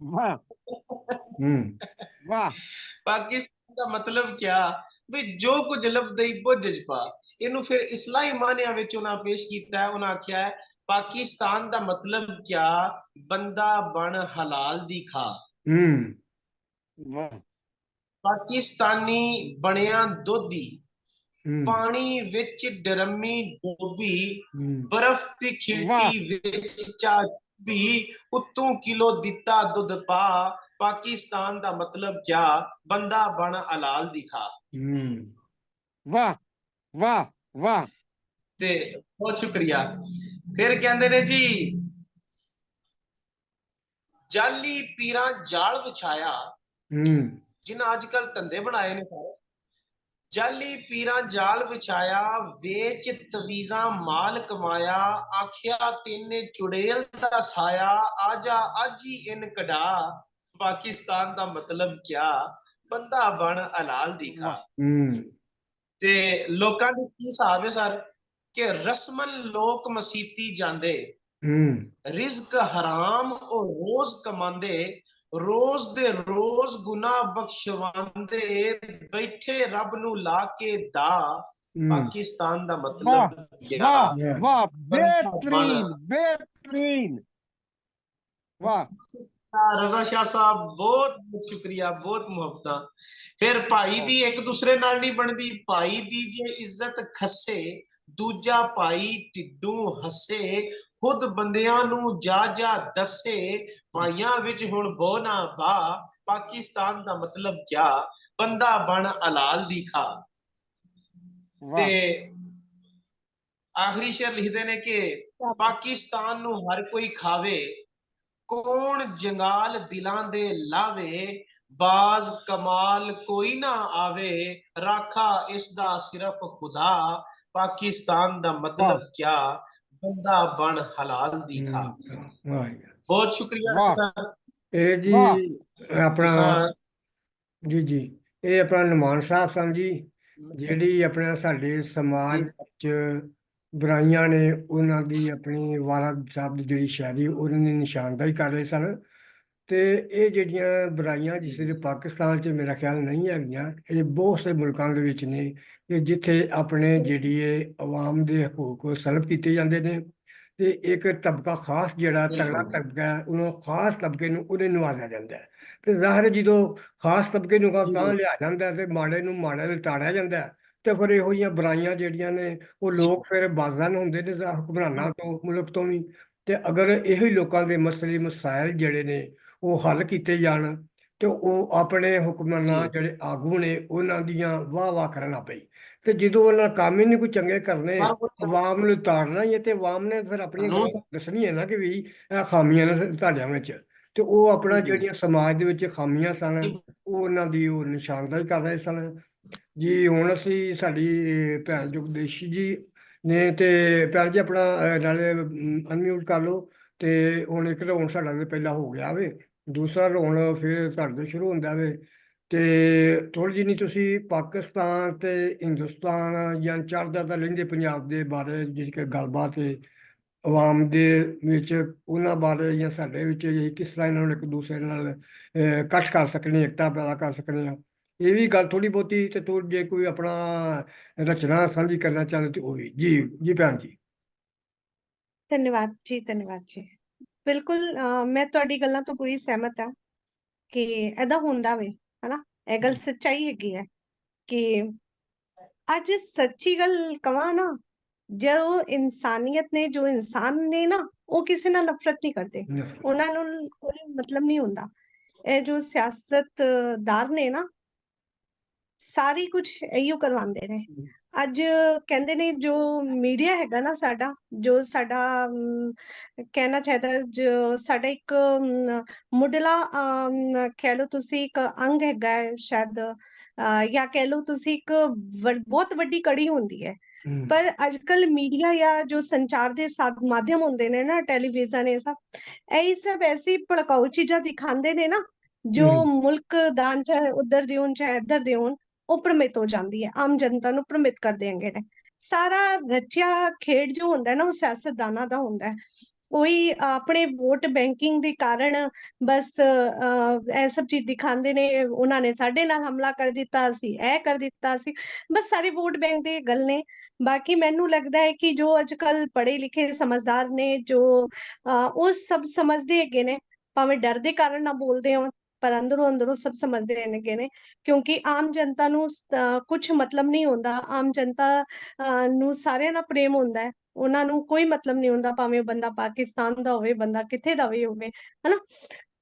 ਵਾਹ ਵਾਹ, ਪਾਕਿਸਤਾਨ ਦਾ ਮਤਲਬ ਕਿਆ? ਵੀ ਜੋ ਕੁਝ ਲੱਭਦਾ ਹੀ ਬੁੱਝ ਚ ਪਾ। ਇਹਨੂੰ ਫਿਰ ਇਸਲਾਹੀ ਮਾਨਿਆਂ ਵਿੱਚ ਉਹਨਾਂ ਪੇਸ਼ ਕੀਤਾ ਹੈ। ਉਹਨਾਂ ਆਖਿਆ ਹੈ ਪਾਕਿਸਤਾਨ ਦਾ ਮਤਲਬ ਕਿਆ? ਬੰਦਾ ਬਣ ਹਲਾਲ ਦੀ ਖਾ। ਪਾਕਿਸਤਾਨੀ ਬਣਿਆ ਦੋਧੀ, ਪਾਣੀ ਵਿੱਚ ਡਰਮੀ ਡੋਬੀ, ਬਰਫ਼ ਦੀ ਖਿਲਟੀ ਵਿੱਚ ਚਾਹ ਵੀ, ਉੱਤੋਂ ਕਿਲੋ ਦਿੱਤਾ ਦੁੱਧ ਪਾ। ਪਾਕਿਸਤਾਨ ਦਾ ਮਤਲਬ ਕਿਆ? ਬੰਦਾ ਬਣ ਹਲਾਲ ਦੀ ਖਾ। ਵਾਹ ਵਾਹ ਵਾਹ। ਤੇ ਬਹੁਤ ਸ਼ੁਕਰੀਆ। ਫਿਰ ਕਹਿੰਦੇ ਨੇ ਜੀ, ਜਾਲੀ ਪੀਰਾਂ ਜਾਲ ਵਿਛਾਇਆ, ਜਿਨ੍ਹਾਂ ਅੱਜ ਕੱਲ ਧੰਦੇ ਬਣਾਏ ਨੇ ਸਾਰੇ, ਜਾਲੀ ਪੀਰਾਂ ਜਾਲ ਵਿਛਾਇਆ, ਵੇਚ ਤਵੀਜ਼ਾਂ ਮਾਲ ਕਮਾਇਆ, ਆਖਿਆ ਤੈਨੇ ਚੁੜੇਲ ਦਾ ਸਾਇਆ, ਆਜਾ ਅੱਜ ਹੀ ਇਨ ਕਢਾ, ਪਾਕਿਸਤਾਨ ਦਾ ਮਤਲਬ ਕਿਆ, ਬੰਦਾ ਬਣ ਹਲਾਲ ਦੀ ਖਾ। ਤੇ ਲੋਕਾਂ ਦੇ ਕੀ ਹਿਸਾਬ ਹੈ ਸਰ ਕਿ ਰਸਮਨ ਲੋਕ ਮਸੀਤੀ ਜਾਂਦੇ, ਰਿਜ਼ਕ ਹਰਾਮ ਉਹ ਰੋਜ਼ ਕਮਾਉਂਦੇ, ਰੋਜ਼ ਦੇ ਰੋਜ਼ ਗੁਨਾਹ ਬਖਸ਼ਵਾਉਂਦੇ, ਬੈਠੇ ਰੱਬ ਨੂੰ ਲਾ ਕੇ ਦਾ, ਪਾਕਿਸਤਾਨ ਦਾ ਮਤਲਬ क्या। वाह वाह, बेहतरीन बेहतरीन, वाह। रजा शाह साहब बहुत बहुत शुक्रिया, बहुत मुहब्बत। फिर भाई दी एक दूसरे नाल नहीं बनदी, भाई दी जे इज्जत खसे, दूजा भाई टिड्डू हसे, खुद बंदियां नू जा जा दसे, भाइयां विच हुण बो ना बा, पाकिस्तान दा मतलब क्या, बंदा बन हलाल दी खा। ते आखिरी शेर लिखदे ने कि पाकिस्तान नू हर कोई खावे, कौन जंगाल दिलां दे लावे, बाज कमाल कोई ना आवे, राखा इसदा सिर्फ खुदा, पाकिस्तान दा मतलब क्या, बंदा बन हलाल दी खा। बहुत शुक्रिया सर। ਇਹ ਜੀ ਆਪਣਾ ਜੀ ਜੀ ਇਹ ਆਪਣਾ ਨਿਮਾਨ ਸਾਹਿਬ ਸਨ ਜੀ, ਜਿਹੜੀ ਆਪਣਾ ਸਾਡੇ ਸਮਾਜ ਵਿੱਚ ਬੁਰਾਈਆਂ ਨੇ ਉਹਨਾਂ ਦੀ ਆਪਣੀ ਵਾਲਾ ਸਾਹਿਬ ਦੀ ਜਿਹੜੀ ਸ਼ਾਇਰੀ ਉਹਨਾਂ ਦੀ ਨਿਸ਼ਾਨਦਾਹੀ ਕਰ ਰਹੇ ਸਨ। ਤੇ ਇਹ ਜਿਹੜੀਆਂ ਬੁਰਾਈਆਂ ਜਿਸ ਪਾਕਿਸਤਾਨ 'ਚ ਮੇਰਾ ਖਿਆਲ ਨਹੀਂ ਹੈਗੀਆਂ, ਇਹ ਬਹੁਤ ਸੇ ਮੁਲਕਾਂ ਦੇ ਵਿੱਚ ਨੇ ਕਿ ਜਿੱਥੇ ਆਪਣੇ ਜਿਹੜੀ ਇਹ ਆਵਾਮ ਦੇ ਹਕੂਕ ਸਲਬ ਕੀਤੇ ਜਾਂਦੇ ਨੇ, ਤੇ ਇੱਕ ਤਬਕਾ ਖਾਸ ਜਿਹੜਾ ਤਗੜਾ ਤਬਕਾ ਹੈ ਉਹਨੂੰ ਖਾਸ ਤਬਕੇ ਨੂੰ ਉਹਨੇ ਨਵਾਜ਼ਿਆ ਜਾਂਦਾ ਹੈ। ਤੇ ਜ਼ਾਹਿਰ ਜਦੋਂ ਖਾਸ ਤਬਕੇ ਨੂੰ ਤਾਂ ਲਿਆ ਜਾਂਦਾ ਤੇ ਮਾੜੇ ਨੂੰ ਮਾੜੇ ਨਾਲ ਤਾੜਿਆ ਜਾਂਦਾ, ਤੇ ਫਿਰ ਇਹੋ ਜਿਹੀਆਂ ਬੁਰਾਈਆਂ ਜਿਹੜੀਆਂ ਨੇ ਉਹ ਲੋਕ ਫਿਰ ਬਾਜ਼ਨ ਹੁੰਦੇ ਨੇ ਹੁਕਮਰਾਨਾਂ ਤੋਂ, ਮੁਲਕ ਤੋਂ ਵੀ। ਤੇ ਅਗਰ ਇਹੋ ਹੀ ਲੋਕਾਂ ਦੇ ਮਸਲੇ ਮਸਾਇਲ ਜਿਹੜੇ ਨੇ ਉਹ ਹੱਲ ਕੀਤੇ ਜਾਣ ਤੇ ਉਹ ਆਪਣੇ ਹੁਕਮਰਾਨ ਜਿਹੜੇ ਆਗੂ ਨੇ ਉਹਨਾਂ ਦੀਆਂ ਵਾਹ ਵਾਹ ਕਰਨ ਲੱਗ ਪਈ। ਤੇ ਜਦੋਂ ਉਹਨਾਂ ਕੰਮ ਹੀ ਨਹੀਂ ਕੋਈ ਚੰਗੇ ਕਰਨੇ, ਆਵਾਮ ਨੂੰ ਤਾੜਨਾ ਹੀ ਹੈ, ਤੇ ਆਵਾਮ ਨੇ ਫਿਰ ਆਪਣੀਆਂ ਗੱਲਾਂ ਦੱਸਣੀ ਹੈ ਨਾ ਕਿ ਵੀ ਇਹ ਖਾਮੀਆਂ ਨੇ ਤੁਹਾਡਿਆਂ ਵਿੱਚ, ਤੇ ਉਹ ਆਪਣਾ ਜਿਹੜੀਆਂ ਸਮਾਜ ਦੇ ਵਿੱਚ ਖਾਮੀਆਂ ਸਨ ਉਹ ਉਹਨਾਂ ਦੀ ਉਹ ਨਿਸ਼ਾਨਦਾਹੀ ਕਰ ਰਹੇ ਸਨ ਜੀ। ਹੁਣ ਅਸੀਂ ਸਾਡੀ ਭੈਣ ਜਗਦੀਸ਼ੀ ਜੀ ਨੇ, ਤੇ ਭੈਣ ਜੀ ਆਪਣਾ ਨਾਲੇ ਅਨਮਿਊਟ ਕਰ ਲਓ। ਤੇ ਹੁਣ ਇੱਕ ਤਾਂ ਹੁਣ ਸਾਡਾ ਤੇ ਪਹਿਲਾਂ ਹੋ ਗਿਆ ਵੇ, ਦੂਸਰਾ ਹੁਣ ਫਿਰ ਤੁਹਾਡੇ ਤੋਂ ਸ਼ੁਰੂ ਹੁੰਦਾ ਵੇ। ਤੇ ਥੋੜ੍ਹੀ ਜਿਹੀ ਨਹੀਂ ਤੁਸੀਂ ਪਾਕਿਸਤਾਨ ਤੇ ਹਿੰਦੁਸਤਾਨ ਜਾਂ ਚੜ੍ਹਦਾ ਤਾਂ ਲਹਿੰਦੇ ਪੰਜਾਬ ਦੇ ਬਾਰੇ ਜਿਹੜੀ ਕਿ ਗੱਲਬਾਤ ਹੈ ਆਵਾਮ ਦੇ ਵਿੱਚ, ਉਹਨਾਂ ਬਾਰੇ ਜਾਂ ਸਾਡੇ ਵਿੱਚ ਕਿਸ ਤਰ੍ਹਾਂ ਇਹਨਾਂ ਨੂੰ ਇੱਕ ਦੂਸਰੇ ਨਾਲ ਇਕੱਠ ਕਰ ਸਕਣੇ, ਏਕਤਾ ਪੈਦਾ ਕਰ ਸਕਣੇ ਆ, ਇਹ ਵੀ ਗੱਲ ਥੋੜੀ ਬਹੁਤੀ ਤੇ ਜੇ ਕੋਈ ਆਪਣਾ ਰਚਨਾ ਸਾਂਝੀ ਕਰਨਾ ਚਾਹੁੰਦੇ ਤੇ ਉਹ ਵੀ ਜੀ ਜੀ ਭੈਣ ਜੀ। ਧੰਨਵਾਦ ਜੀ, ਧੰਨਵਾਦ ਜੀ। ਬਿਲਕੁਲ ਮੈਂ ਤੁਹਾਡੀ ਗੱਲਾਂ ਤੋਂ ਪੂਰੀ ਸਹਿਮਤ ਹਾਂ ਕਿ ਏਦਾਂ ਹੁੰਦਾ ਵੇ, ਹਨਾ। ਇਹ ਗੱਲ ਸੱਚਾਈ ਹੈਗੀ ਹੈ ਕਿ ਅੱਜ ਸੱਚੀ ਗੱਲ ਕਵਾਂ ਨਾ, ਜੋ ਇਨਸਾਨੀਅਤ ਨੇ, ਜੋ ਇਨਸਾਨ ਨੇ ਨਾ, ਉਹ ਕਿਸੇ ਨਾਲ ਨਫ਼ਰਤ ਨਹੀਂ ਕਰਦੇ, ਉਹਨਾਂ ਨੂੰ ਕੋਈ ਮਤਲਬ ਨਹੀਂ ਹੁੰਦਾ। ਇਹ ਜੋ ਸਿਆਸਤਦਾਰ ਨੇ ਨਾ, ਸਾਰੀ ਕੁਝ ਇਹੀਓ ਕਰਵਾਉਂਦੇ ਨੇ। ਅੱਜ ਕਹਿੰਦੇ ਨੇ ਜੋ ਮੀਡੀਆ ਹੈਗਾ ਨਾ ਸਾਡਾ, ਜੋ ਸਾਡਾ ਕਹਿਣਾ ਚਾਹੀਦਾ, ਜੋ ਸਾਡਾ ਇੱਕ ਮੁੱਢਲਾ ਕਹਿ ਲਓ ਤੁਸੀਂ ਇੱਕ ਅੰਗ ਹੈਗਾ ਹੈ ਸ਼ਾਇਦ, ਜਾਂ ਕਹਿ ਲਓ ਤੁਸੀਂ ਇੱਕ ਬਹੁਤ ਵੱਡੀ ਕੜੀ ਹੁੰਦੀ ਹੈ। ਪਰ ਅੱਜ ਕੱਲ ਮੀਡੀਆ ਜਾਂ ਜੋ ਸੰਚਾਰ ਦੇ ਮਾਧਿਅਮ ਹੁੰਦੇ ਨੇ ਨਾ, ਟੈਲੀਵਿਜ਼ਨ, ਇਹ ਸਭ ਐਸੀ ਭੜਕਾਊ ਚੀਜ਼ਾਂ ਦਿਖਾਉਂਦੇ ਨੇ ਨਾ, ਜੋ ਮੁਲਕ ਦਾ ਚਾਹੇ ਉਧਰ ਦੇ ਹੋਣ ਚਾਹੇ ਇੱਧਰ ਦੇ ਹੋਣ, ਉਹ ਭ੍ਰਮਿਤ ਹੋ ਜਾਂਦੀ ਹੈ, ਆਮ ਜਨਤਾ ਨੂੰ ਭ੍ਰਮਿਤ ਕਰ ਦੇਂਗੇ ਨੇ। ਸਾਰਾ ਰਚਿਆ ਖੇਡ ਜੋ ਹੁੰਦਾ ਨਾ, ਉਹ ਸਿਆਸਤਦਾਨਾਂ ਦਾ ਹੁੰਦਾ ਹੈ। ਉਹੀ ਆਪਣੇ ਵੋਟ ਬੈਂਕਿੰਗ ਦੇ ਕਾਰਨ ਬਸ ਇਹ ਸਭ ਚੀਜ਼ ਦਿਖਾਉਂਦੇ ਨੇ, ਉਹਨਾਂ ਨੇ ਸਾਡੇ ਨਾਲ ਹਮਲਾ ਕਰ ਦਿੱਤਾ, ਅਸੀਂ ਇਹ ਕਰ ਦਿੱਤਾ ਸੀ, ਬਸ ਸਾਰੇ ਵੋਟ ਬੈਂਕ ਦੇ ਗੱਲ ਨੇ। ਬਾਕੀ ਮੈਨੂੰ ਲੱਗਦਾ ਹੈ ਕਿ ਜੋ ਅੱਜ ਕੱਲ ਪੜ੍ਹੇ ਲਿਖੇ ਸਮਝਦਾਰ ਨੇ, ਜੋ ਉਹ ਸਭ ਸਮਝਦੇ ਹੈਗੇ ਨੇ, ਭਾਵੇਂ ਡਰ ਦੇ ਕਾਰਨ ਨਾ ਬੋਲਦੇ ਹੋਣ, ਪਰ ਅੰਦਰੋਂ ਅੰਦਰੋਂ ਸਭ ਸਮਝਦੇ ਹੈਗੇ ਨੇ। ਕਿਉਂਕਿ ਆਮ ਜਨਤਾ ਨੂੰ ਕੁਝ ਮਤਲਬ ਨਹੀਂ ਹੁੰਦਾ, ਆਮ ਜਨਤਾ ਨੂੰ ਸਾਰਿਆਂ ਨਾਲ ਪ੍ਰੇਮ ਹੁੰਦਾ ਹੈ, ਉਹਨਾਂ ਨੂੰ ਕੋਈ ਮਤਲਬ ਨਹੀਂ ਹੁੰਦਾ, ਭਾਵੇਂ ਉਹ ਬੰਦਾ ਪਾਕਿਸਤਾਨ ਦਾ ਹੋਵੇ, ਬੰਦਾ ਕਿੱਥੇ ਦਾ ਵੀ ਹੋਵੇ, ਹਨਾ।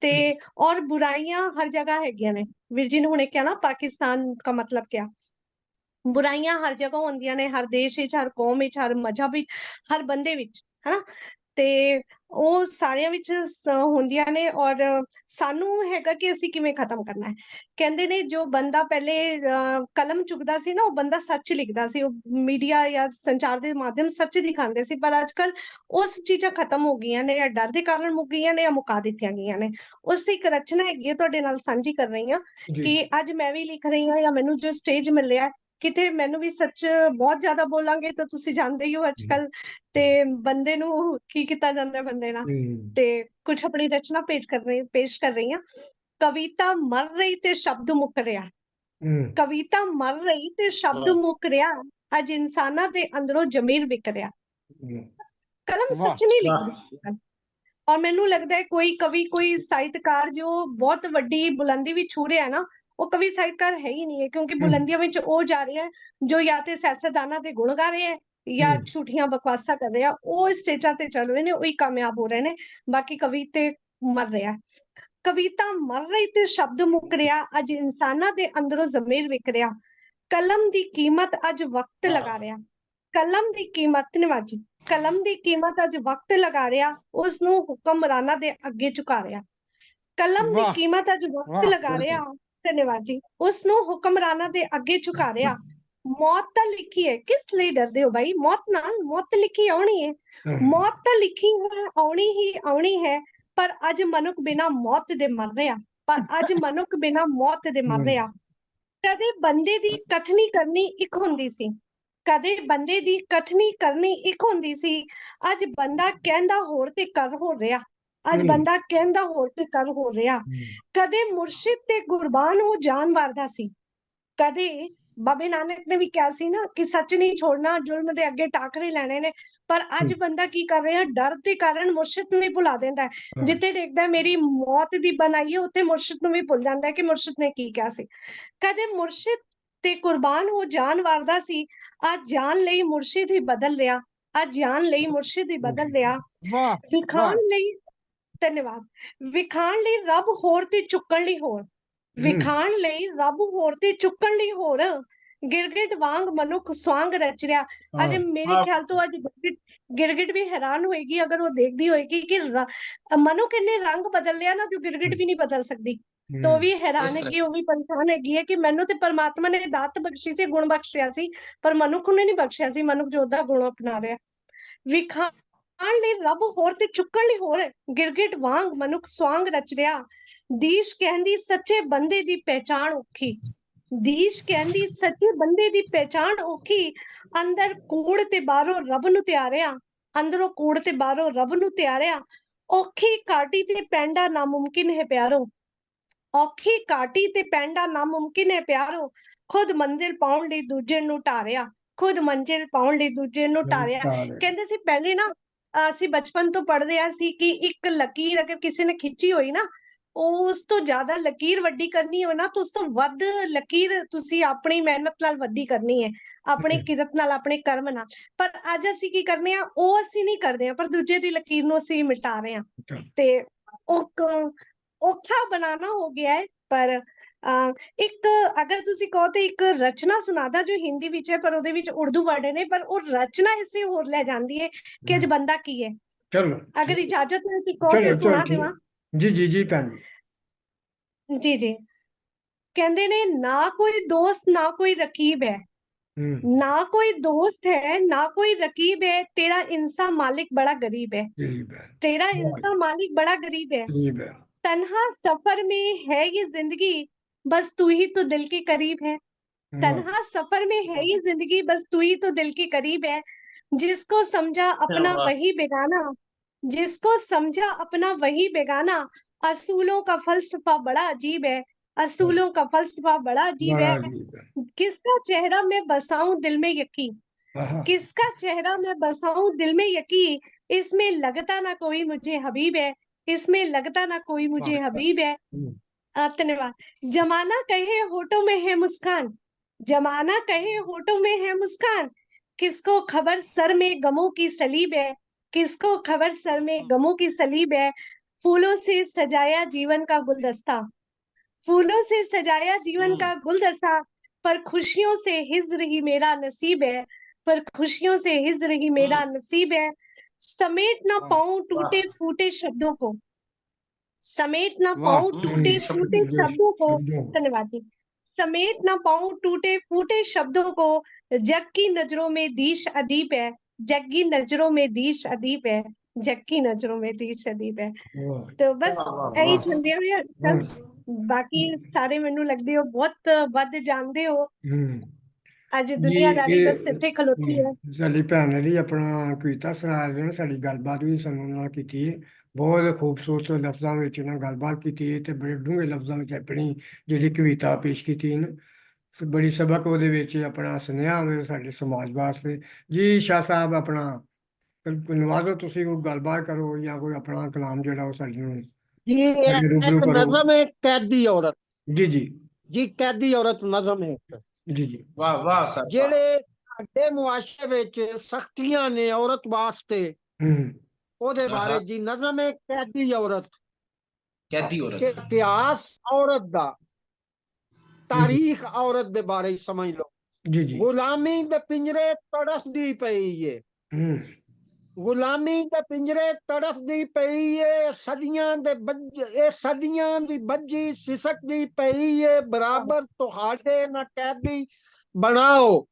ਤੇ ਔਰ ਬੁਰਾਈਆਂ ਹਰ ਜਗ੍ਹਾ ਹੈਗੀਆਂ ਨੇ। ਵੀਰ ਜੀ ਨੇ ਹੁਣੇ ਕਿਹਾ ਨਾ ਪਾਕਿਸਤਾਨ ਦਾ ਮਤਲਬ ਕਿਆ, ਬੁਰਾਈਆਂ ਹਰ ਜਗ੍ਹਾ ਹੁੰਦੀਆਂ ਨੇ, ਹਰ ਦੇਸ਼ ਵਿੱਚ, ਹਰ ਕੌਮ ਵਿੱਚ, ਹਰ ਮਜ਼ਹਬ ਵਿੱਚ, ਹਰ ਬੰਦੇ ਵਿੱਚ, ਹਨਾ। ਤੇ ਉਹ ਸਾਰਿਆਂ ਵਿੱਚ ਹੁੰਦੀਆਂ ਨੇ। ਔਰ ਸਾਨੂੰ ਹੈਗਾ ਕਿ ਅਸੀਂ ਕਿਵੇਂ ਖਤਮ ਕਰਨਾ ਹੈ। ਕਹਿੰਦੇ ਨੇ ਜੋ ਬੰਦਾ ਪਹਿਲੇ ਕਲਮ ਚੁੱਕਦਾ ਸੀ ਨਾ, ਉਹ ਬੰਦਾ ਸੱਚ ਲਿਖਦਾ ਸੀ, ਉਹ ਮੀਡੀਆ ਜਾਂ ਸੰਚਾਰ ਦੇ ਮਾਧਿਅਮ ਸੱਚ ਦਿਖਾਉਂਦੇ ਸੀ। ਪਰ ਅੱਜ ਕੱਲ ਉਹ ਸਭ ਚੀਜ਼ਾਂ ਖਤਮ ਹੋ ਗਈਆਂ ਨੇ, ਜਾਂ ਡਰ ਦੇ ਕਾਰਨ ਮੁੱਕ ਗਈਆਂ ਨੇ, ਜਾਂ ਮੁਕਾ ਦਿੱਤੀਆਂ ਗਈਆਂ ਨੇ। ਉਸ ਦੀ ਇੱਕ ਰਚਨਾ ਹੈਗੀ ਹੈ, ਤੁਹਾਡੇ ਨਾਲ ਸਾਂਝੀ ਕਰ ਰਹੀ ਹਾਂ ਜੀ ਕਿ ਅੱਜ ਮੈਂ ਵੀ ਲਿਖ ਰਹੀ ਹਾਂ, ਜਾਂ ਮੈਨੂੰ ਜੋ ਸਟੇਜ ਮਿਲਿਆ, ਕਿਤੇ ਮੈਨੂੰ ਵੀ ਸੱਚ ਬਹੁਤ ਜ਼ਿਆਦਾ ਬੋਲਾਂਗੇ ਤਾਂ ਤੁਸੀਂ ਜਾਣਦੇ ਹੀ ਹੋ ਅੱਜ ਕੱਲ ਤੇ ਬੰਦੇ ਨੂੰ ਕੀ ਕੀਤਾ ਜਾਂਦਾ ਹੈ ਬੰਦੇ ਨਾਲ। ਤੇ ਕੁਝ ਆਪਣੀ ਰਚਨਾ ਪੇਸ਼ ਕਰ ਰਹੀ ਹਾਂ। ਕਵਿਤਾ ਮਰ ਰਹੀ ਤੇ ਸ਼ਬਦ ਮੁੱਕ ਰਿਹਾ, ਕਵਿਤਾ ਮਰ ਰਹੀ ਤੇ ਸ਼ਬਦ ਮੁੱਕ ਰਿਹਾ, ਅੱਜ ਇਨਸਾਨਾਂ ਦੇ ਅੰਦਰੋਂ ਜ਼ਮੀਰ ਵਿਕ ਰਿਹਾ। ਕਲਮ ਵਾਹ ਸੱਚ ਨਹੀਂ ਵਾਹ। ਲਿਖਦੀ। ਔਰ ਮੈਨੂੰ ਲੱਗਦਾ ਹੈ ਕੋਈ ਕਵੀ, ਕੋਈ ਸਾਹਿਤਕਾਰ ਜੋ ਬਹੁਤ ਵੱਡੀ ਬੁਲੰਦੀ ਵੀ ਛੂ ਰਿਹਾ ਹੈ ਨਾ, ਉਹ ਕਵੀ ਸਾਹਿਤਕਾਰ ਹੈ ਹੀ ਨਹੀਂ ਹੈ। ਕਿਉਂਕਿ ਬੁਲੰਦੀਆਂ ਵਿੱਚ ਉਹ ਜਾ ਰਿਹਾ ਹੈ ਜੋ ਜਾਂ ਤੇ ਸਿਆਸਤਦਾਨਾਂ ਦੇ ਗੁਣ ਗਾ ਰਹੇ ਹੈ ਜਾਂ ਝੂਠੀਆਂ ਬਕਵਾਸਾਂ ਕਰ ਰਹੇ ਆ। ਉਹ ਸਟੇਜਾਂ ਤੇ ਚੜ ਰਹੇ ਨੇ, ਉਹੀ ਕਾਮਯਾਬ ਹੋ ਰਹੇ ਨੇ, ਬਾਕੀ ਕਵੀ ਤੇ ਮਰ ਰਿਹਾ। ਕਵਿਤਾ ਮਰ ਰਹੀ ਤੇ ਸ਼ਬਦ ਮੁੱਕ ਰਿਹਾ, ਅੱਜ ਇਨਸਾਨਾਂ ਦੇ ਅੰਦਰੋਂ ਜ਼ਮੀਰ ਵਿਕ ਰਿਹਾ। ਕਲਮ ਦੀ ਕੀਮਤ ਅੱਜ ਵਕਤ ਲਗਾ ਰਿਹਾ, ਕਲਮ ਦੀ ਕੀਮਤ ਨਿਵਾਜੀ, ਕਲਮ ਦੀ ਕੀਮਤ ਅੱਜ ਵਕਤ ਲਗਾ ਰਿਹਾ, ਉਸ ਨੂੰ ਹੁਕਮਰਾਨਾਂ ਦੇ ਅੱਗੇ ਝੁਕਾ ਰਿਹਾ। ਕਲਮ ਦੀ ਵਾਹ ਕੀਮਤ ਅੱਜ ਵਕਤ ਵਾਹ ਲਗਾ ਰਿਹਾ, ਧੰਨਵਾਦ ਜੀ, ਉਸ ਨੂੰ ਹੁਕਮਰਾਨਾਂ ਦੇ ਅੱਗੇ ਝੁਕਾ ਰਿਹਾ। ਮੌਤ ਤਾਂ ਲਿਖੀ ਹੈ, ਕਿਸ ਲਈ ਡਰਦੇ ਹੋ ਭਾਈ? ਮੌਤ ਨਾਲ, ਮੌਤ ਤਾਂ ਲਿਖੀ ਆਉਣੀ ਹੈ, ਮੌਤ ਤਾਂ ਲਿਖੀ ਹੈ, ਆਉਣੀ ਹੀ ਆਉਣੀ ਹੈ। ਪਰ ਅੱਜ ਮਨੁੱਖ ਬਿਨਾਂ ਮੌਤ ਦੇ ਮਰ ਰਿਹਾ, ਪਰ ਅੱਜ ਮਨੁੱਖ ਬਿਨਾਂ ਮੌਤ ਦੇ ਮਰ ਰਿਹਾ। ਕਦੇ ਬੰਦੇ ਦੀ ਕਥਨੀ ਕਰਨੀ ਇੱਕ ਹੁੰਦੀ ਸੀ, ਕਦੇ ਬੰਦੇ ਦੀ ਕਥਨੀ ਕਰਨੀ ਇੱਕ ਹੁੰਦੀ ਸੀ, ਅੱਜ ਬੰਦਾ ਕਹਿੰਦਾ ਹੋਰ ਤੇ ਕਰ ਹੋ ਰਿਹਾ, ਅੱਜ ਬੰਦਾ ਕਹਿੰਦਾ ਹੋਰ ਤੇ ਕਰ ਹੋ ਰਿਹਾ। ਕਦੇ ਮੁਰਸ਼ਿਦ ਤੇ ਕੁਰਬਾਨ ਹੋ ਜਾਨ ਵਾਰਦਾ ਸੀ, ਕਦੇ ਬਾਬੇ ਨਾਨਕ ਨੇ ਵੀ ਕਿਹਾ ਸੀ ਨਾ ਕਿ ਸੱਚ ਨਹੀਂ ਛੋੜਨਾ, ਜ਼ੁਲਮ ਦੇ ਅੱਗੇ ਟਾਕਰੇ ਲੈਣੇ ਨੇ। ਪਰ ਅੱਜ ਬੰਦਾ ਕੀ ਕਰ ਰਿਹਾ, ਡਰ ਦੇ ਕਾਰਨ ਮੁਰਸ਼ਿਦ ਨੂੰ ਵੀ ਭੁਲਾ ਦਿੰਦਾ ਹੈ। ਜਿੱਥੇ ਦੇਖਦਾ ਮੇਰੀ ਮੌਤ ਦੀ ਬਣਾਈ ਹੈ, ਉੱਥੇ ਮੁਰਸ਼ਿਦ ਨੂੰ ਵੀ ਭੁੱਲ ਜਾਂਦਾ ਹੈ ਕਿ ਮੁਰਸ਼ਿਦ ਨੇ ਕੀ ਕਿਹਾ ਸੀ। ਕਦੇ ਮੁਰਸ਼ਿਦ ਤੇ ਕੁਰਬਾਨ ਹੋ ਜਾਨ ਵਾਰਦਾ ਸੀ, ਅੱਜ ਜਾਨ ਲਈ ਮੁਰਸ਼ਿਦ ਹੀ ਬਦਲ ਰਿਹਾ, ਅੱਜ ਜਾਨ ਲਈ ਮੁਰਸ਼ਿਦ ਹੀ ਬਦਲ ਰਿਹਾ। ਵਾਹ ਵਿਖਾਣ ਲਈ, ਧੰਨਵਾਦ, ਵਿਖਾਣ ਲਈ ਰੱਬ ਹੋਰ ਤੇ ਚੁੱਕਣ ਲਈ ਹੋਰ, ਵਿਖਾਣ ਲਈ ਰੱਬ ਹੋਰ ਤੇ ਚੁੱਕਣ ਲਈ ਹੋਰ। ਗਿਰਗਿਟ ਵਾਂਗ ਮਨੁੱਖ ਸਵਾਂਗ ਰਚ ਰਿਹਾ। ਅਜੇ ਮੇਰੇ ਖਿਆਲ ਤੋਂ ਅੱਜ ਗਿਰਗਿਟ ਵੀ ਹੈਰਾਨ ਹੋਏਗੀ ਅਗਰ ਉਹ ਦੇਖਦੀ ਹੋਏਗੀ ਕਿ ਮਨੁੱਖ ਇੰਨੇ ਰੰਗ ਬਦਲ ਰਿਹਾ ਨਾ, ਜੋ ਗਿਰਗਿਟ ਵੀ ਨਹੀਂ ਬਦਲ ਸਕਦੀ। तो भी हैरान है कि वो भी परेशान है कि मैनू ते परमात्मा ने दात बख्शी सी, गुण बख्शिया सी, पर मनुख ने नहीं बख्शिया सी। मनुख जो ओदा गुण अपना रहा, विखाण लई रब होर ते चुकण लई होर, गिरगिट वांग मनुख स्वांग रच रहा। दीश कहंदी सच्चे बंदे दी पहचान औखी, दीश कहंदी सच्चे बंदे दी पहचान औखी। अंदर कूड़ ते बाहरों रब नू त्यारिया, अंदरों कूड़ ते बाहरों रब नू त्यारिया। औखी काटी ते पैंडा नामुमकिन है प्यारो, ਔਖੀ ਕਾਟੀ ਤੇ ਪੈਂਡਾ ਨਾਮੁਮਕਿਨ ਹੈ ਪਿਆਰੋ। ਖੁਦ ਮੰਜ਼ਿਲ ਪਾਉਣ ਲਈ ਦੂਜੇ ਨੂੰ ਢਾਰਿਆ, ਖੁਦ ਮੰਜ਼ਿਲ ਪਾਉਣ ਲਈ ਦੂਜੇ ਨੂੰ ਢਾਰਿਆ। ਕਹਿੰਦੇ ਸੀ ਪਹਿਲੇ ਨਾ ਅਸੀਂ ਬਚਪਨ ਤੋਂ ਪੜ੍ਹਦੇ ਆ ਸੀ ਕਿ ਇੱਕ ਲਕੀਰ ਅਗਰ ਕਿਸੇ ਨੇ ਖਿੱਚੀ ਹੋਈ ਨਾ, ਉਸ ਤੋਂ ਜ਼ਿਆਦਾ ਲਕੀਰ ਵੱਡੀ ਕਰਨੀ ਹੋਵੇ ਨਾ, ਤਾਂ ਉਸ ਤੋਂ ਵੱਧ ਲਕੀਰ ਤੁਸੀਂ ਆਪਣੀ ਮਿਹਨਤ ਨਾਲ ਵੱਡੀ ਕਰਨੀ ਹੈ, ਆਪਣੀ ਕਿਰਤ ਨਾਲ, ਆਪਣੇ ਕਰਮ ਨਾਲ। ਪਰ ਅੱਜ ਅਸੀਂ ਕੀ ਕਰਨੇ ਆ, ਉਹ ਅਸੀਂ ਨਹੀਂ ਕਰਦੇ ਆ, ਪਰ ਦੂਜੇ ਦੀ ਲਕੀਰ ਨੂੰ ਅਸੀਂ ਮਿਟਾ ਰਹੇ ਆ। ਤੇ ਉਹ ਔਖਾ ਬਣਾਣਾ ਹੋ ਗਿਆ ਹੈ। ਪਰ ਇੱਕ ਅਗਰ ਤੁਸੀਂ ਕਹੋ ਤੇ ਇੱਕ ਰਚਨਾ ਸੁਣਾਦਾ ਜੋ ਹਿੰਦੀ ਵਿੱਚ ਹੈ, ਪਰ ਉਹਦੇ ਵਿੱਚ ਉਰਦੂ ਵਰਡ ਨੇ, ਪਰ ਉਹ ਰਚਨਾ ਇਸੇ ਹੋਰ ਲੈ ਜਾਂਦੀ ਹੈ ਕਿ ਅੱਜ ਬੰਦਾ ਕੀ ਹੈ। ਚਲੋ ਅਗਰ ਇਜਾਜ਼ਤ ਹੈ ਤੇ ਕਹੋ ਤੇ ਸੁਣਾ ਦੇਵਾਂ। ਜੀ ਜੀ ਜੀ ਭੈਣ ਜੀ ਜੀ। ਕਹਿੰਦੇ ਨੇ ਨਾ ਕੋਈ ਦੋਸਤ ਨਾ ਕੋਈ ਰਕੀਬ ਹੈ, ना कोई दोस्त है ना कोई रकीब है, तेरा इंसान मालिक बड़ा गरीब है, तेरा इंसान मालिक बड़ा गरीब है। तन्हा सफर में है ये जिंदगी, बस तू ही तो दिल के करीब है, तन्हा सफर में है ये जिंदगी, बस तू ही तो दिल के करीब है। जिसको समझा अपना वही बेगाना, जिसको समझा अपना वही बेगाना, असूलों का फलसफा बड़ा अजीब है, असूलों का फलसफा बड़ा अजीब है। किसका चेहरा मैं बसाऊं दिल में यकीन, किसका चेहरा मैं बसाऊं दिल में यकीन, इसमें लगता ना कोई मुझे हबीब है, इसमें लगता ना कोई मुझे हबीब है। धन्यवाद। जमाना कहे होठों में है मुस्कान, जमाना कहे होठों में है मुस्कान, किसको खबर सर में गमों की सलीब है, किसको खबर सर में गमों की सलीब है। फूलों से सजाया जीवन का गुलदस्ता, फूलों से सजाया जीवन का गुलदस्ता, पर खुशियों से हिज्र ही मेरा नसीब है, पर खुशियों से हिज्र ही मेरा नसीब है। समेट ना वाह पाऊं वाह टूटे फूटे शब्दों को, समेट ना वाह पाऊं टूटे फूटे शब्दों शब्दों को। शब्दों धन्यवाद जी। समेट ना पाऊं टूटे फूटे शब्दों को, जग की नजरों में दीश अदीप है, जग की नजरों में दीश अदीप है, जग की नजरों में दीश अदीप है। वाह तो बस वाह वाह ਇਹੀ वाह ਸੁਣਦੇ ਹੋ ਯਾਰ ਵਾਹ ਸਭ ਬਾਕੀ ਸਾਰੇ ਮੈਨੂੰ ਲੱਗਦੇ ਹੋ ਬਹੁਤ ਵੱਧ ਜਾਣਦੇ ਹੋ। ਅੱਜ ਜੀ ਦੁਨੀਆਦਾਰੀ ਬਸ ਇਹ ਇੱਥੇ ਖਲੋਤੀ ਹੈ। ਸਾਡੀ ਭੈਣ ਨੇ ਜੀ ਆਪਣਾ ਕਵਿਤਾ ਸੁਣਾ ਰਹੇ ਨੇ, ਸਾਡੀ ਗੱਲਬਾਤ ਵੀ ਸਾਨੂੰ ਨਾਲ ਕੀਤੀ ਹੈ। ਬਹੁਤ ਖੂਬਸੂਰਤ ਲਫ਼ਜ਼ਾਂ ਵਿੱਚ ਇਹਨਾਂ ਗੱਲਬਾਤ ਕੀਤੀ ਹੈ ਤੇ ਬੜੇ ਡੂੰਘੇ ਲਫ਼ਜ਼ਾਂ ਵਿੱਚ ਆਪਣੀ ਜਿਹੜੀ ਕਵਿਤਾ ਪੇਸ਼ ਕੀਤੀ ਨੇ, ਬੜੀ ਸਬਕ ਉਹਦੇ ਵਿੱਚ ਆਪਣਾ ਸੁਨੇਹਾ ਹੋਵੇ ਸਾਡੇ ਸਮਾਜ ਵਾਸਤੇ। ਜੀ ਸ਼ਾਹ ਸਾਹਿਬ ਆਪਣਾ ਨਵਾਜ਼ੋ, ਤੁਸੀਂ ਕੋਈ ਗੱਲਬਾਤ ਕਰੋ ਜਾਂ ਕੋਈ ਆਪਣਾ ਕਲਾਮ ਜਿਹੜਾ ਉਹ ਸਾਡੇ ये रूबरू एक करो। नज़म है कैदी औरत। जी जी जी कैदी औरत नज़म है एक। जी जी वाह वाह सर वाह। ਜਿਹੜੇ ਸਾਡੇ ਮੁਆਸ਼ਰੇ ਵਿੱਚ ਸਖਤੀਆਂ ਨੇ ਔਰਤ ਵਾਸਤੇ, ਉਹਦੇ ਬਾਰੇ ਜੀ ਨਜ਼ਮ ਹੈ कैदी औरत। कैदी ਕਿ औरत ਇਤਿਹਾਸ ਔਰਤ ਦਾ, ਤਾਰੀਖ ਔਰਤ ਦੇ ਬਾਰੇ ਸਮਝ ਲਓ। जी जी ਗੁਲਾਮੀ ਦੇ ਪਿੰਜਰੇ ਤੜਫਦੀ ਪਈ ਏ, ਗੁਲਾਮੀ ਦੇ ਪਿੰਜਰੇ ਤੜਫਦੀ ਪਈ ਏ, ਸਦੀਆਂ ਦੇ ਇਹ ਸਦੀਆਂ ਦੀ ਬੱਜੀ ਸਿਸਕਦੀ ਪਈ ਏ, ਬਰਾਬਰ ਤੁਹਾਡੇ ਨਾ ਕੈਦੀ ਬਣਾਓ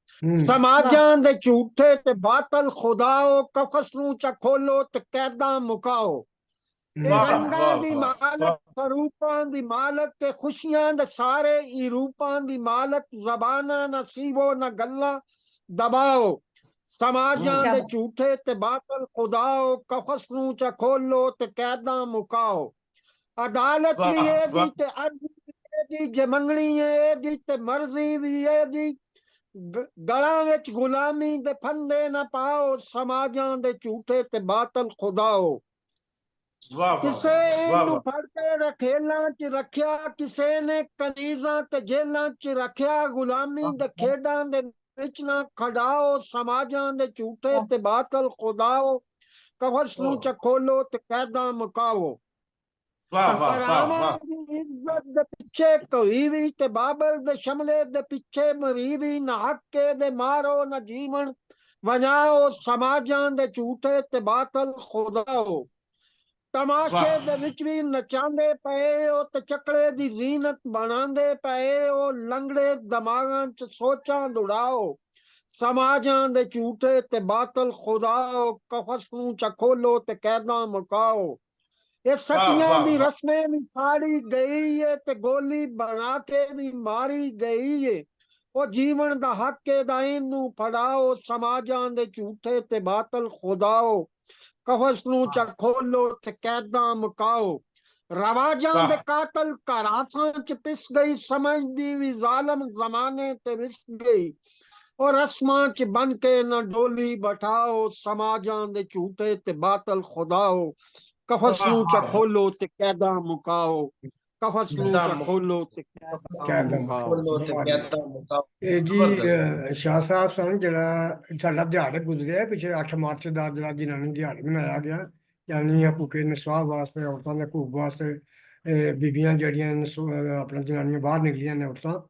ਸਮਾਜਾਂ ਦੇ ਝੂਠੇ ਤੇ ਬਾਤਲ ਖੁਦਾਓ, ਕਫਸ ਨੂੰ ਚਖੋਲੋ ਤੇ ਕੈਦਾਂ ਮੁਕਾਓ। ਇਹ ਵਾਹ ਰੰਗਾਂ ਵਾਹ ਦੀ ਵਾਹ ਮਾਲਕ, ਸਰੂਪਾਂ ਦੀ ਮਾਲਕ ਤੇ ਖੁਸ਼ੀਆਂ ਦੇ ਸਾਰੇ ਹੀ ਰੂਪਾਂ ਦੀ ਮਾਲਕ, ਜ਼ਬਾਨਾਂ ਨਾ ਸੀਵੋ ਨਾ ਗੱਲਾਂ ਦਬਾਓ, ਸਮਾਜਾਂ ਦੇ ਝੂਠੇ ਤੇ ਬਾਤਲ ਖੁਦਾਓ, ਕਫਸ ਨੂੰ ਚਖੋਲੋ ਤੇ ਕੈਦਾਂ ਮੁਕਾਓ। ਅਦਾਲਤ ਵੀ ਇਹਦੀ ਤੇ ਅਰਜ਼ੀ ਵੀ ਇਹਦੀ, ਜੇ ਮੰਗਣੀ ਹੈ ਇਹਦੀ ਤੇ ਮਰਜ਼ੀ ਵੀ ਇਹਦੀ, ਗਲਾਂ ਵਿੱਚ ਗੁਲਾਮੀ ਦੇ ਫੰਦੇ ਨਾ ਪਾਓ, ਸਮਾਜਾਂ ਦੇ ਝੂਠੇ ਤੇ ਬਾਤਲ ਖੁਦਾਓ। ਕਿਸੇ ਇਹਨੂੰ ਫੜ ਕੇ ਰਖੇਲਾਂ ਚ ਰੱਖਿਆ, ਕਿਸੇ ਨੇ ਕਨੀਜ਼ਾਂ ਤੇ ਜੇਲਾਂ ਚ ਰੱਖਿਆ, ਗੁਲਾਮੀ ਦੇ ਖੇਡਾਂ ਦੇ ਵਿੱਚ ਨਾ ਖੜਾਓ, ਸਮਾਜਾਂ ਦੇ ਝੂਠੇ ਤੇ ਬਾਤਲ ਖੁਦਾਓ, ਕਫਸ ਨੂੰ ਚਖੋਲੋ ਤੇ ਕੈਦਾਂ ਮੁਕਾਓ। ਕਰਾਮਾਂ ਦੀ ਇੱਜ਼ਤ ਦੇ ਪਿੱਛੇ ਕੋਈ ਵੀ ਤੇ ਬਾਬਲ ਦੇ ਸ਼ਮਲੇ ਦੇ ਪਿੱਛੇ ਮਰੀ ਵੀ, ਨਾ ਹੱਕੇ ਦੇ ਮਾਰੋ ਨਾ ਜੀਵਨ ਵਜਾਓ, ਸਮਾਜਾਂ ਦੇ ਝੂਠੇ ਤੇ ਬਾਤਲ ਖੁਦਾਓ। ਤਮਾਸ਼ੇ ਦੇ ਵਿੱਚ ਵੀ ਨਚਾਉਂਦੇ ਪਏ ਹੋ ਤੇ ਚੱਕਲੇ ਦੀ ਜ਼ੀਨਤ ਬਣਾਉਂਦੇ ਪਏ ਹੋ, ਲੰਗੜੇ ਦਿਮਾਗਾਂ ਚ ਸੋਚਾਂ ਦੁੜਾਓ, ਸਮਾਜਾਂ ਦੇ ਝੂਠੇ ਤੇ ਬਾਤਲ ਖੁਦਾਓ, ਕਫਸ ਨੂੰ ਚਖੋਲੋ ਤੇ ਕੈਦਾਂ ਮੁਕਾਓ। ਇਹ ਸਤੀਆਂ ਦੀ ਰਸਮੇ ਵੀ ਸਾੜੀ ਗਈ ਏ ਤੇ ਗੋਲੀ ਬਣਾ ਕੇ ਵੀ ਮਾਰੀ ਗਈ ਏ, ਉਹ ਜੀਵਨ ਦਾ ਹੱਕ ਦਾ ਇਹਨੂੰ ਫੜਾਓ, ਸਮਾਜਾਂ ਦੇ ਝੂਠੇ ਤੇ ਬਾਤਲ ਖੁਦਾਓ, ਕਫਸ ਨੂੰ ਚਖੋਲੋ ਤੇ ਕੈਦਾਂ ਮੁਕਾਓ। ਰਵਾਜਾਂ ਦੇ ਕਾਤਲ ਘਰਾਸਾਂ ਚ ਪਿਸ ਗਈ, ਸਮਝਦੀ ਵੀ ਜ਼ਾਲਮ ਜ਼ਮਾਨੇ ਤੇ ਰਿਸ ਗਈ, ਉਹ ਰਸਮਾਂ ਚ ਬਨ ਕੇ ਨਾ ਡੋਲੀ ਬਠਾਓ, ਸਮਾਜਾਂ ਦੇ ਝੂਠੇ ਤੇ ਬਾਤਲ ਖੁਦਾਓ, ਕਫਸ ਨੂੰ ਚਖੋਲੋ ਤੇ ਕੈਦਾਂ ਮੁਕਾਓ, ਕਫਸ ਨੂੰ ਚਖੋਲੋ ਤੇ ਕੈਦਾਂ ਮੁਕਾਓ। ਇਹ ਜੀ ਸ਼ਾਹ ਸਾਹਿਬ ਸਨ, ਜਿਹੜਾ ਸਾਡਾ ਦਿਹਾੜਾ ਗੁਜ਼ਰਿਆ ਪਿਛਲੇ 8 ਮਾਰਚ ਦਾ, ਜਿਹੜਾ ਜਨਾਨੀ ਦਿਹਾੜਾ ਮਨਾਇਆ ਗਿਆ, ਯਾਨੀ ਹਕੂਕੇ ਨਿਸਵਾਂ ਵਾਸਤੇ, ਔਰਤਾਂ ਦੇ ਹਕੂਕ ਵਾਸਤੇ ਬੀਬੀਆਂ ਜਿਹੜੀਆਂ ਆਪਣਾ ਜਨਾਨੀਆਂ ਬਾਹਰ ਨਿਕਲੀਆਂ ਨੇ ਔਰਤਾਂ,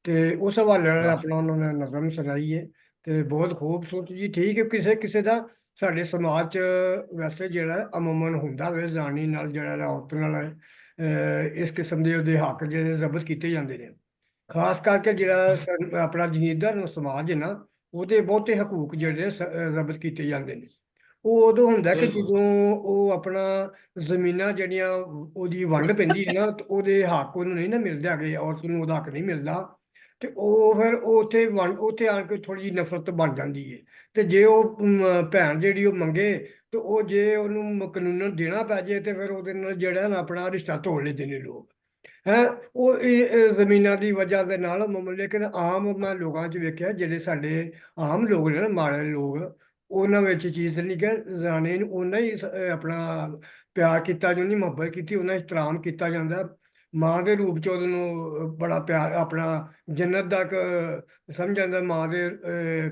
ਤੇ ਉਸ ਹਵਾਲੇ ਨਾਲ ਆਪਣਾ ਉਹਨਾਂ ਨੇ ਨਜ਼ਮ ਸੁਣਾਈ ਹੈ ਤੇ ਬਹੁਤ ਖੂਬਸੂਰਤ ਜੀ। ਠੀਕ ਹੈ, ਕਿਸੇ ਕਿਸੇ ਦਾ ਸਾਡੇ ਸਮਾਜ 'ਚ ਵੈਸੇ ਜਿਹੜਾ ਅਮੂਮਨ ਹੁੰਦਾ ਵੇ ਜ਼ਨਾਨੀ ਨਾਲ, ਜਿਹੜਾ ਔਰਤ ਨਾਲ ਇਸ ਕਿਸਮ ਦੇ ਉਹਦੇ ਹੱਕ ਜਿਹੜੇ ਜ਼ਬਤ ਕੀਤੇ ਜਾਂਦੇ ਨੇ, ਖਾਸ ਕਰਕੇ ਜਿਹੜਾ ਆਪਣਾ ਜਗੀਰਦਾਰ ਸਮਾਜ ਹੈ ਨਾ, ਉਹਦੇ ਬਹੁਤੇ ਹਕੂਕ ਜਿਹੜੇ ਜ਼ਬਤ ਕੀਤੇ ਜਾਂਦੇ ਨੇ। ਉਹ ਉਦੋਂ ਹੁੰਦਾ ਕਿ ਜਦੋਂ ਉਹ ਆਪਣਾ ਜ਼ਮੀਨਾਂ ਜਿਹੜੀਆਂ ਉਹਦੀ ਵੰਡ ਪੈਂਦੀ ਹੈ ਨਾ, ਉਹਦੇ ਹੱਕ ਉਹਨੂੰ ਨਹੀਂ ਨਾ ਮਿਲਦੇ ਹੈਗੇ, ਔਰਤ ਨੂੰ ਉਹਦਾ ਹੱਕ ਨਹੀਂ ਮਿਲਦਾ, ਤੇ ਉਹ ਫਿਰ ਉੱਥੇ ਆਣ ਕੇ ਥੋੜੀ ਜਿਹੀ ਨਫ਼ਰਤ ਬਣ ਜਾਂਦੀ ਹੈ। ਤੇ ਜੇ ਉਹ ਭੈਣ ਜਿਹੜੀ ਉਹ ਮੰਗੇ ਤੇ ਉਹ ਜੇ ਉਹਨੂੰ ਕਾਨੂੰਨ ਦੇਣਾ ਪੈ ਜਾਏ ਤੇ ਫਿਰ ਉਹਦੇ ਨਾਲ ਜਿਹੜਾ ਨਾ ਆਪਣਾ ਰਿਸ਼ਤਾ ਤੋੜ ਲੈਂਦੇ ਨੇ ਲੋਕ, ਹੈ ਉਹ ਜ਼ਮੀਨਾਂ ਦੀ ਵਜ੍ਹਾ ਦੇ ਨਾਲ। ਲੇਕਿਨ ਆਮ ਮੈਂ ਲੋਕਾਂ 'ਚ ਵੇਖਿਆ, ਜਿਹੜੇ ਸਾਡੇ ਆਮ ਲੋਕ ਨੇ ਨਾ, ਮਾੜੇ ਲੋਕ, ਉਹਨਾਂ ਵਿੱਚ ਚੀਜ਼ ਨਹੀਂ ਕਿ ਜ਼ਨਾਨੀ ਨੂੰ ਉਹਨਾਂ ਹੀ ਆਪਣਾ ਪਿਆਰ ਕੀਤਾ ਜਾਂਦੀ, ਮੁਹੱਬਤ ਕੀਤੀ, ਉਹਨਾਂ ਇhtਰਾਮ ਕੀਤਾ ਜਾਂਦਾ, ਮਾਂ ਦੇ ਰੂਪ 'ਚ ਉਹਨੂੰ ਬੜਾ ਪਿਆਰ, ਆਪਣਾ ਜੰਨਤ ਦਾ ਸਮਝ ਜਾਂਦਾ, ਮਾਂ ਦੇ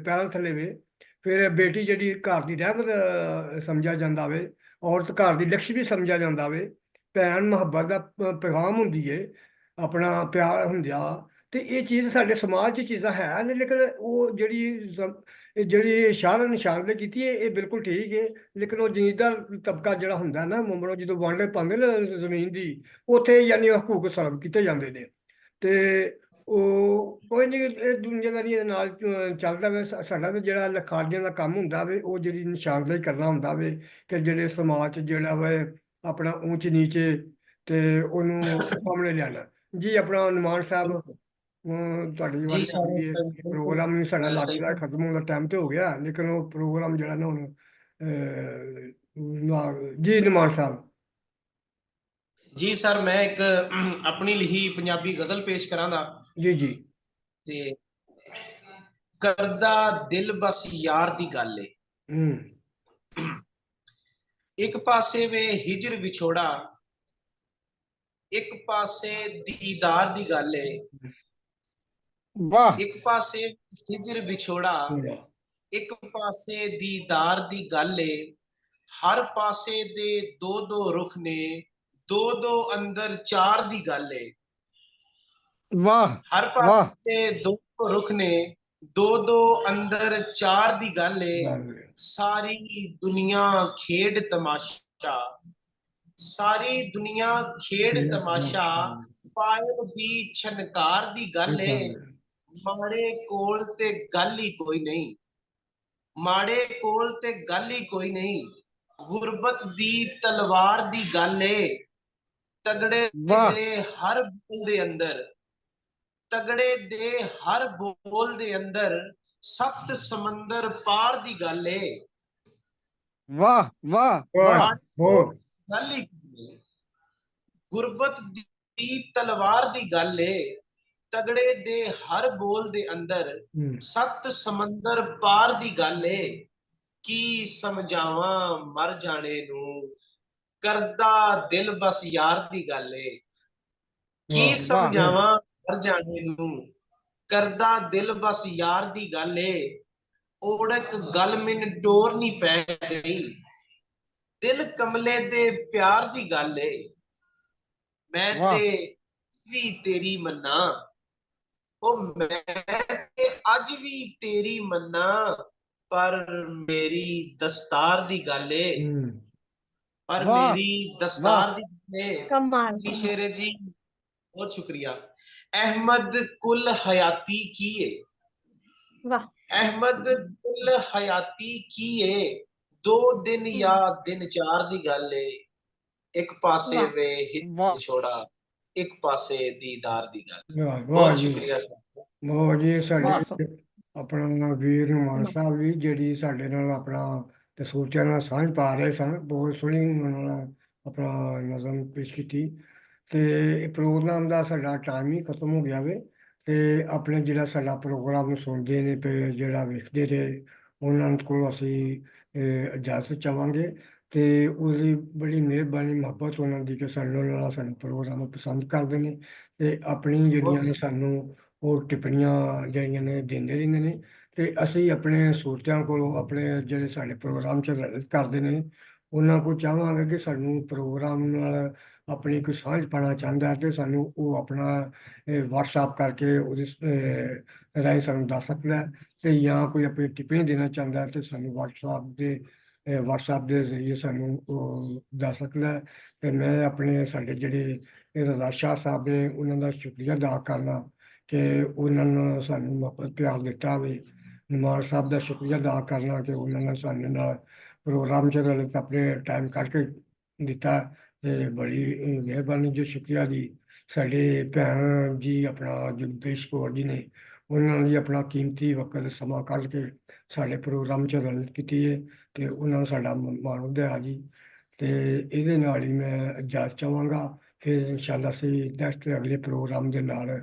ਪੈਰਾਂ ਥੱਲੇ ਵੇ। ਫਿਰ ਬੇਟੀ ਜਿਹੜੀ ਘਰ ਦੀ ਰਹਿਮਤ ਸਮਝਿਆ ਜਾਂਦਾ ਵੇ, ਔਰਤ ਘਰ ਦੀ ਲਕਸ਼ਮੀ ਸਮਝਿਆ ਜਾਂਦਾ ਵੇ, ਭੈਣ ਮੁਹੱਬਤ ਦਾ ਪੈਗਾਮ ਹੁੰਦੀ ਏ, ਆਪਣਾ ਪਿਆਰ ਹੁੰਦਿਆ ਤੇ ਇਹ ਚੀਜ਼ ਸਾਡੇ ਸਮਾਜ 'ਚ ਚੀਜ਼ਾਂ ਹੈ ਨੇ, ਲੇਕਿਨ ਉਹ ਜਿਹੜੀ ਨਿਸ਼ਾਨਦੇਹੀ ਕੀਤੀ ਹੈ ਇਹ ਬਿਲਕੁਲ ਠੀਕ ਹੈ। ਲੇਕਿਨ ਉਹ ਜ਼ਿਮੀਂਦਾਰ ਤਬਕਾ ਜਿਹੜਾ ਹੁੰਦਾ ਨਾ ਮੁੰਬਰੋਂ ਜਦੋਂ ਵੰਡ ਪਾਉਂਦੇ ਨਾ ਜ਼ਮੀਨ ਦੀ, ਉੱਥੇ ਯਾਨੀ ਹਕੂਕ ਸਲਬ ਕੀਤੇ ਜਾਂਦੇ ਨੇ। ਤੇ ਉਹ ਕੋਈ ਨਹੀਂ, ਇਹ ਦੁਨੀਆਦਾਰੀ ਦੇ ਨਾਲ ਚੱਲਦਾ ਵੇ। ਸਾਡਾ ਵੀ ਜਿਹੜਾ ਲਿਖਾਰੀਆਂ ਦਾ ਕੰਮ ਹੁੰਦਾ ਵੇ, ਉਹ ਜਿਹੜੀ ਨਿਸ਼ਾਨਦੇਹੀ ਕਰਨਾ ਹੁੰਦਾ ਵੇ ਕਿ ਜਿਹੜੇ ਸਮਾਜ 'ਚ ਜਿਹੜਾ ਵੇ ਆਪਣਾ ਊਚ ਨੀਚੇ ਤੇ ਉਹਨੂੰ ਸਾਹਮਣੇ ਲਿਆਣਾ। ਜੀ ਆਪਣਾ ਨਿਮਾਣ ਸਾਹਿਬ, ਤੁਹਾਡੀ ਜੀ ਵਾਰੀ ਆ ਸਰ, ਗਈ ਹੈ। ਪ੍ਰੋਗਰਾਮ ਵੀ ਸਾਡਾ ਸਹੀ। ਲੱਗਦਾ ਖਤਮ ਹੋਣ ਦਾ ਟਾਈਮ ਤੇ ਹੋ ਗਿਆ, ਲੇਕਿਨ ਉਹ ਪ੍ਰੋਗਰਾਮ ਜਿਹੜਾ ਨਾ ਹੁਣ ਜੀ ਨਿਮਾਣ ਸਾਹਿਬ। ਜੀ ਸਰ, ਮੈਂ ਇੱਕ ਆਪਣੀ ਲਿਖੀ ਪੰਜਾਬੀ ਗਜ਼ਲ ਪੇਸ਼ ਕਰਾਂਗਾ। ਜੀ ਜੀ। ਤੇ ਕਰਦਾ ਦਿਲ ਬਸ ਯਾਰ ਦੀ ਗੱਲ ਏ। ਇੱਕ ਪਾਸੇ ਵੇ ਹਿਜਰ ਵਿਛੋੜਾ, ਇੱਕ ਪਾਸੇ ਦੀਦਾਰ ਦੀ ਗੱਲ ਏ। ਵਾਹ ਇੱਕ ਪਾਸੇ ਹਿਜਰ ਵਿਛੋੜਾ, ਇੱਕ ਪਾਸੇ ਦੀਦਾਰ ਦੀ ਗੱਲ ਏ। ਹਰ ਪਾਸੇ ਦੇ ਦੋ ਦੋ ਰੁਖ ਨੇ, ਦੋ ਦੋ ਅੰਦਰ ਚਾਰ ਦੀ ਗੱਲ ਏ। ਵਾਹ ਹਰ ਵਾਹ ਪਾਸੇ ਦੇ ਦੋ ਦੋ ਰੁਖ ਨੇ, ਦੋ ਦੋ ਅੰਦਰ ਚਾਰ ਦੀ ਗੱਲ ਏ। ਸਾਰੀ ਦੁਨੀਆ ਖੇਡ ਤਮਾਸ਼ਾ, ਸਾਰੀ ਦੁਨੀਆ ਖੇਡ ਤਮਾਸ਼ਾ, ਪਾਇਲ ਦੀ ਛਨਕਾਰ ਦੀ ਗੱਲ ਏ। ਮਾੜੇ ਕੋਲ ਤੇ ਗੱਲ ਹੀ ਕੋਈ ਨਹੀਂ, ਮਾੜੇ ਕੋਲ ਤੇ ਗੱਲ ਹੀ ਕੋਈ ਨਹੀਂ। ਗੁਰਬਤ ਦੀ ਤਲਵਾਰ ਦੀ ਗੱਲ ਏ। ਤਗੜੇ ਵਾਹ ਦੇ ਹਰ ਬੋਲ ਦੇ ਅੰਦਰ, ਤਗੜੇ ਦੇ ਹਰ ਬੋਲ ਦੇ ਅੰਦਰ 7 ਸਮੁੰਦਰ ਪਾਰ ਦੀ ਗੱਲ ਏ। ਵਾਹ ਵਾਹ ਵਾਹ ਮਾੜੇ ਕੋਲ ਗੱਲ ਹੀ ਕੋਈ ਨਹੀਂ, ਗੁਰਬਤ ਦੀ ਤਲਵਾਰ ਦੀ ਗੱਲ ਏ। ਤਗੜੇ ਦੇ ਹਰ ਬੋਲ ਦੇ ਅੰਦਰ 7 ਸਮੁੰਦਰ ਪਾਰ ਦੀ ਗੱਲ ਏ। ਕੀ ਸਮਝਾਵਾਂ ਮਰ ਜਾਣੇ ਨੂੰ, ਕਰਦਾ ਦਿਲ ਬਸ ਯਾਰ ਦੀ ਗੱਲ ਏ। ਕੀ ਸਮਝਾਵਾਂ ਮਰ ਜਾਣੇ ਨੂੰ, ਕਰਦਾ ਦਿਲ ਬਸ ਯਾਰ ਦੀ ਗੱਲ ਏ। ਓੜਕ ਗੱਲ ਮੈਨ ਟੋਰ ਨਹੀਂ ਪੈ ਗਈ, ਦਿਲ ਕਮਲੇ ਦੇ ਪਿਆਰ ਦੀ ਗੱਲ ਏ। ਮੈਂ ਤੇ ਵੀ ਤੇਰੀ ਮੰਨਾ, ਉਹ ਮੈਂ ਤੇ ਅੱਜ ਵੀ ਤੇਰੀ ਮੰਨਾ, ਪਰ ਮੇਰੀ ਦਸਤਾਰ ਦੀ ਗੱਲ ਏ। ਪਰ ਮੇਰੀ ਦਸਤਾਰ ਦੀ ਗੱਲ ਏ। ਕਮਾਲ ਜੀ ਸ਼ੇਰੇ ਜੀ, बहुत शुक्रिया। अहमद कुल हयाती की है, वाह। अहमद कुल हयाती की है। 2 दिन या दिन 4 दी गल है। एक पासे वाह। वे हित छोड़ा, एक पासे दीदार दी गल। बहुत शुक्रिया सर। ਬਹੁਤ ਜੀ। वाह ਸਾਡੇ ਆਪਣਾ ਵੀਰ ਨਿਮਾਣ ਸਾਹਿਬ ਵੀ ਜਿਹੜੀ ਸਾਡੇ ਨਾਲ ਆਪਣਾ ਤੇ ਸੋਚਾਂ ਨਾਲ ਸਾਂਝ ਪਾ ਰਹੇ ਸਨ, ਬਹੁਤ ਸੋਹਣੀ ਉਹਨਾਂ ਨਾਲ ਆਪਣਾ ਨਜ਼ਮ ਪੇਸ਼ ਕੀਤੀ। ਤੇ ਪ੍ਰੋਗਰਾਮ ਦਾ ਸਾਡਾ ਟਾਈਮ ਹੀ ਖਤਮ ਹੋ ਗਿਆ ਵੇ। ਤੇ ਆਪਣੇ ਜਿਹੜਾ ਸਾਡਾ ਪ੍ਰੋਗਰਾਮ ਸੁਣਦੇ ਨੇ ਤੇ ਜਿਹੜਾ ਵੇਖਦੇ ਨੇ, ਉਹਨਾਂ ਕੋਲ ਅਸੀਂ ਇਜਾਜ਼ਤ ਚਾਹਾਂਗੇ। ਤੇ ਉਹਦੀ ਬੜੀ ਮਿਹਰਬਾਨੀ ਮੁਹੱਬਤ ਉਹਨਾਂ ਦੀ ਕਿ ਸਾਡੇ ਨਾਲ ਸਾਡਾ ਪ੍ਰੋਗਰਾਮ ਪਸੰਦ ਕਰਦੇ ਨੇ ਤੇ ਆਪਣੀ ਜਿਹੜੀਆਂ ਨੇ ਸਾਨੂੰ ਉਹ ਟਿੱਪਣੀਆਂ ਜਿਹੜੀਆਂ ਨੇ ਦਿੰਦੇ ਰਹਿੰਦੇ ਨੇ। ਤੇ ਅਸੀਂ ਆਪਣੇ ਸਰੋਤਿਆਂ ਕੋਲੋਂ, ਆਪਣੇ ਜਿਹੜੇ ਸਾਡੇ ਪ੍ਰੋਗਰਾਮ 'ਚ ਕਰਦੇ ਨੇ, ਉਹਨਾਂ ਕੋਲ ਚਾਹਾਂਗੇ ਕਿ ਸਾਨੂੰ ਪ੍ਰੋਗਰਾਮ ਨਾਲ ਆਪਣੀ ਕੋਈ ਸਾਂਝ ਪਾਉਣਾ ਚਾਹੁੰਦਾ ਤੇ ਸਾਨੂੰ ਉਹ ਆਪਣਾ WhatsApp ਕਰਕੇ ਉਹਦੇ ਰਾਹੀਂ ਸਾਨੂੰ ਦੱਸ ਸਕਦਾ। ਤੇ ਜਾਂ ਕੋਈ ਆਪਣੀ ਟਿੱਪਣੀ ਦੇਣਾ ਚਾਹੁੰਦਾ ਤੇ ਸਾਨੂੰ WhatsApp ਦੇ ਜ਼ਰੀਏ ਸਾਨੂੰ ਉਹ ਦੱਸ ਸਕਦਾ। ਤੇ ਮੈਂ ਆਪਣੇ ਸਾਡੇ ਜਿਹੜੇ ਰਜ਼ਾ ਸ਼ਾਹ ਸਾਹਿਬ ਨੇ, ਉਹਨਾਂ ਦਾ ਸ਼ੁਕਰੀਆ ਅਦਾ ਕਰਨਾ ਕਿ ਉਹਨਾਂ ਨੇ ਸਾਨੂੰ ਮੁਹੱਬਤ ਪਿਆਰ ਦਿੱਤਾ ਵੇ। ਨਿਮਾਣ ਸਾਹਿਬ ਦਾ ਸ਼ੁਕਰੀਆ ਅਦਾ ਕਰਨਾ ਕਿ ਉਹਨਾਂ ਨੇ ਸਾਡੇ ਨਾਲ ਪ੍ਰੋਗਰਾਮ 'ਚ ਆਪਣੇ ਟਾਈਮ ਕੱਢ ਕੇ ਦਿੱਤਾ। ਤੇ ਬੜੀ ਮਿਹਰਬਾਨੀ ਜੀ, ਸ਼ੁਕਰੀਆ ਜੀ। ਸਾਡੇ ਭੈਣ ਜੀ ਆਪਣਾ ਜਗਦੀਸ਼ ਕੌਰ ਜੀ ਨੇ, ਉਹਨਾਂ ਨੇ ਆਪਣਾ ਕੀਮਤੀ ਵਕਤ ਸਮਾਂ ਕੱਢ ਕੇ ਸਾਡੇ ਪ੍ਰੋਗਰਾਮ 'ਚ ਰਲਤ ਕੀਤੀ ਹੈ ਤੇ ਉਹਨਾਂ ਨੂੰ ਸਾਡਾ ਮਾਣ ਵਧਾਇਆ ਜੀ। ਤੇ ਇਹਦੇ ਨਾਲ ਹੀ ਮੈਂ ਇਜਾਜ਼ਤ ਚਾਹਾਂਗਾ। ਫਿਰ ਇਨਸ਼ਾਅੱਲਾ ਅਸੀਂ ਨੈਕਸਟ ਅਗਲੇ ਪ੍ਰੋਗਰਾਮ ਦੇ ਨਾਲ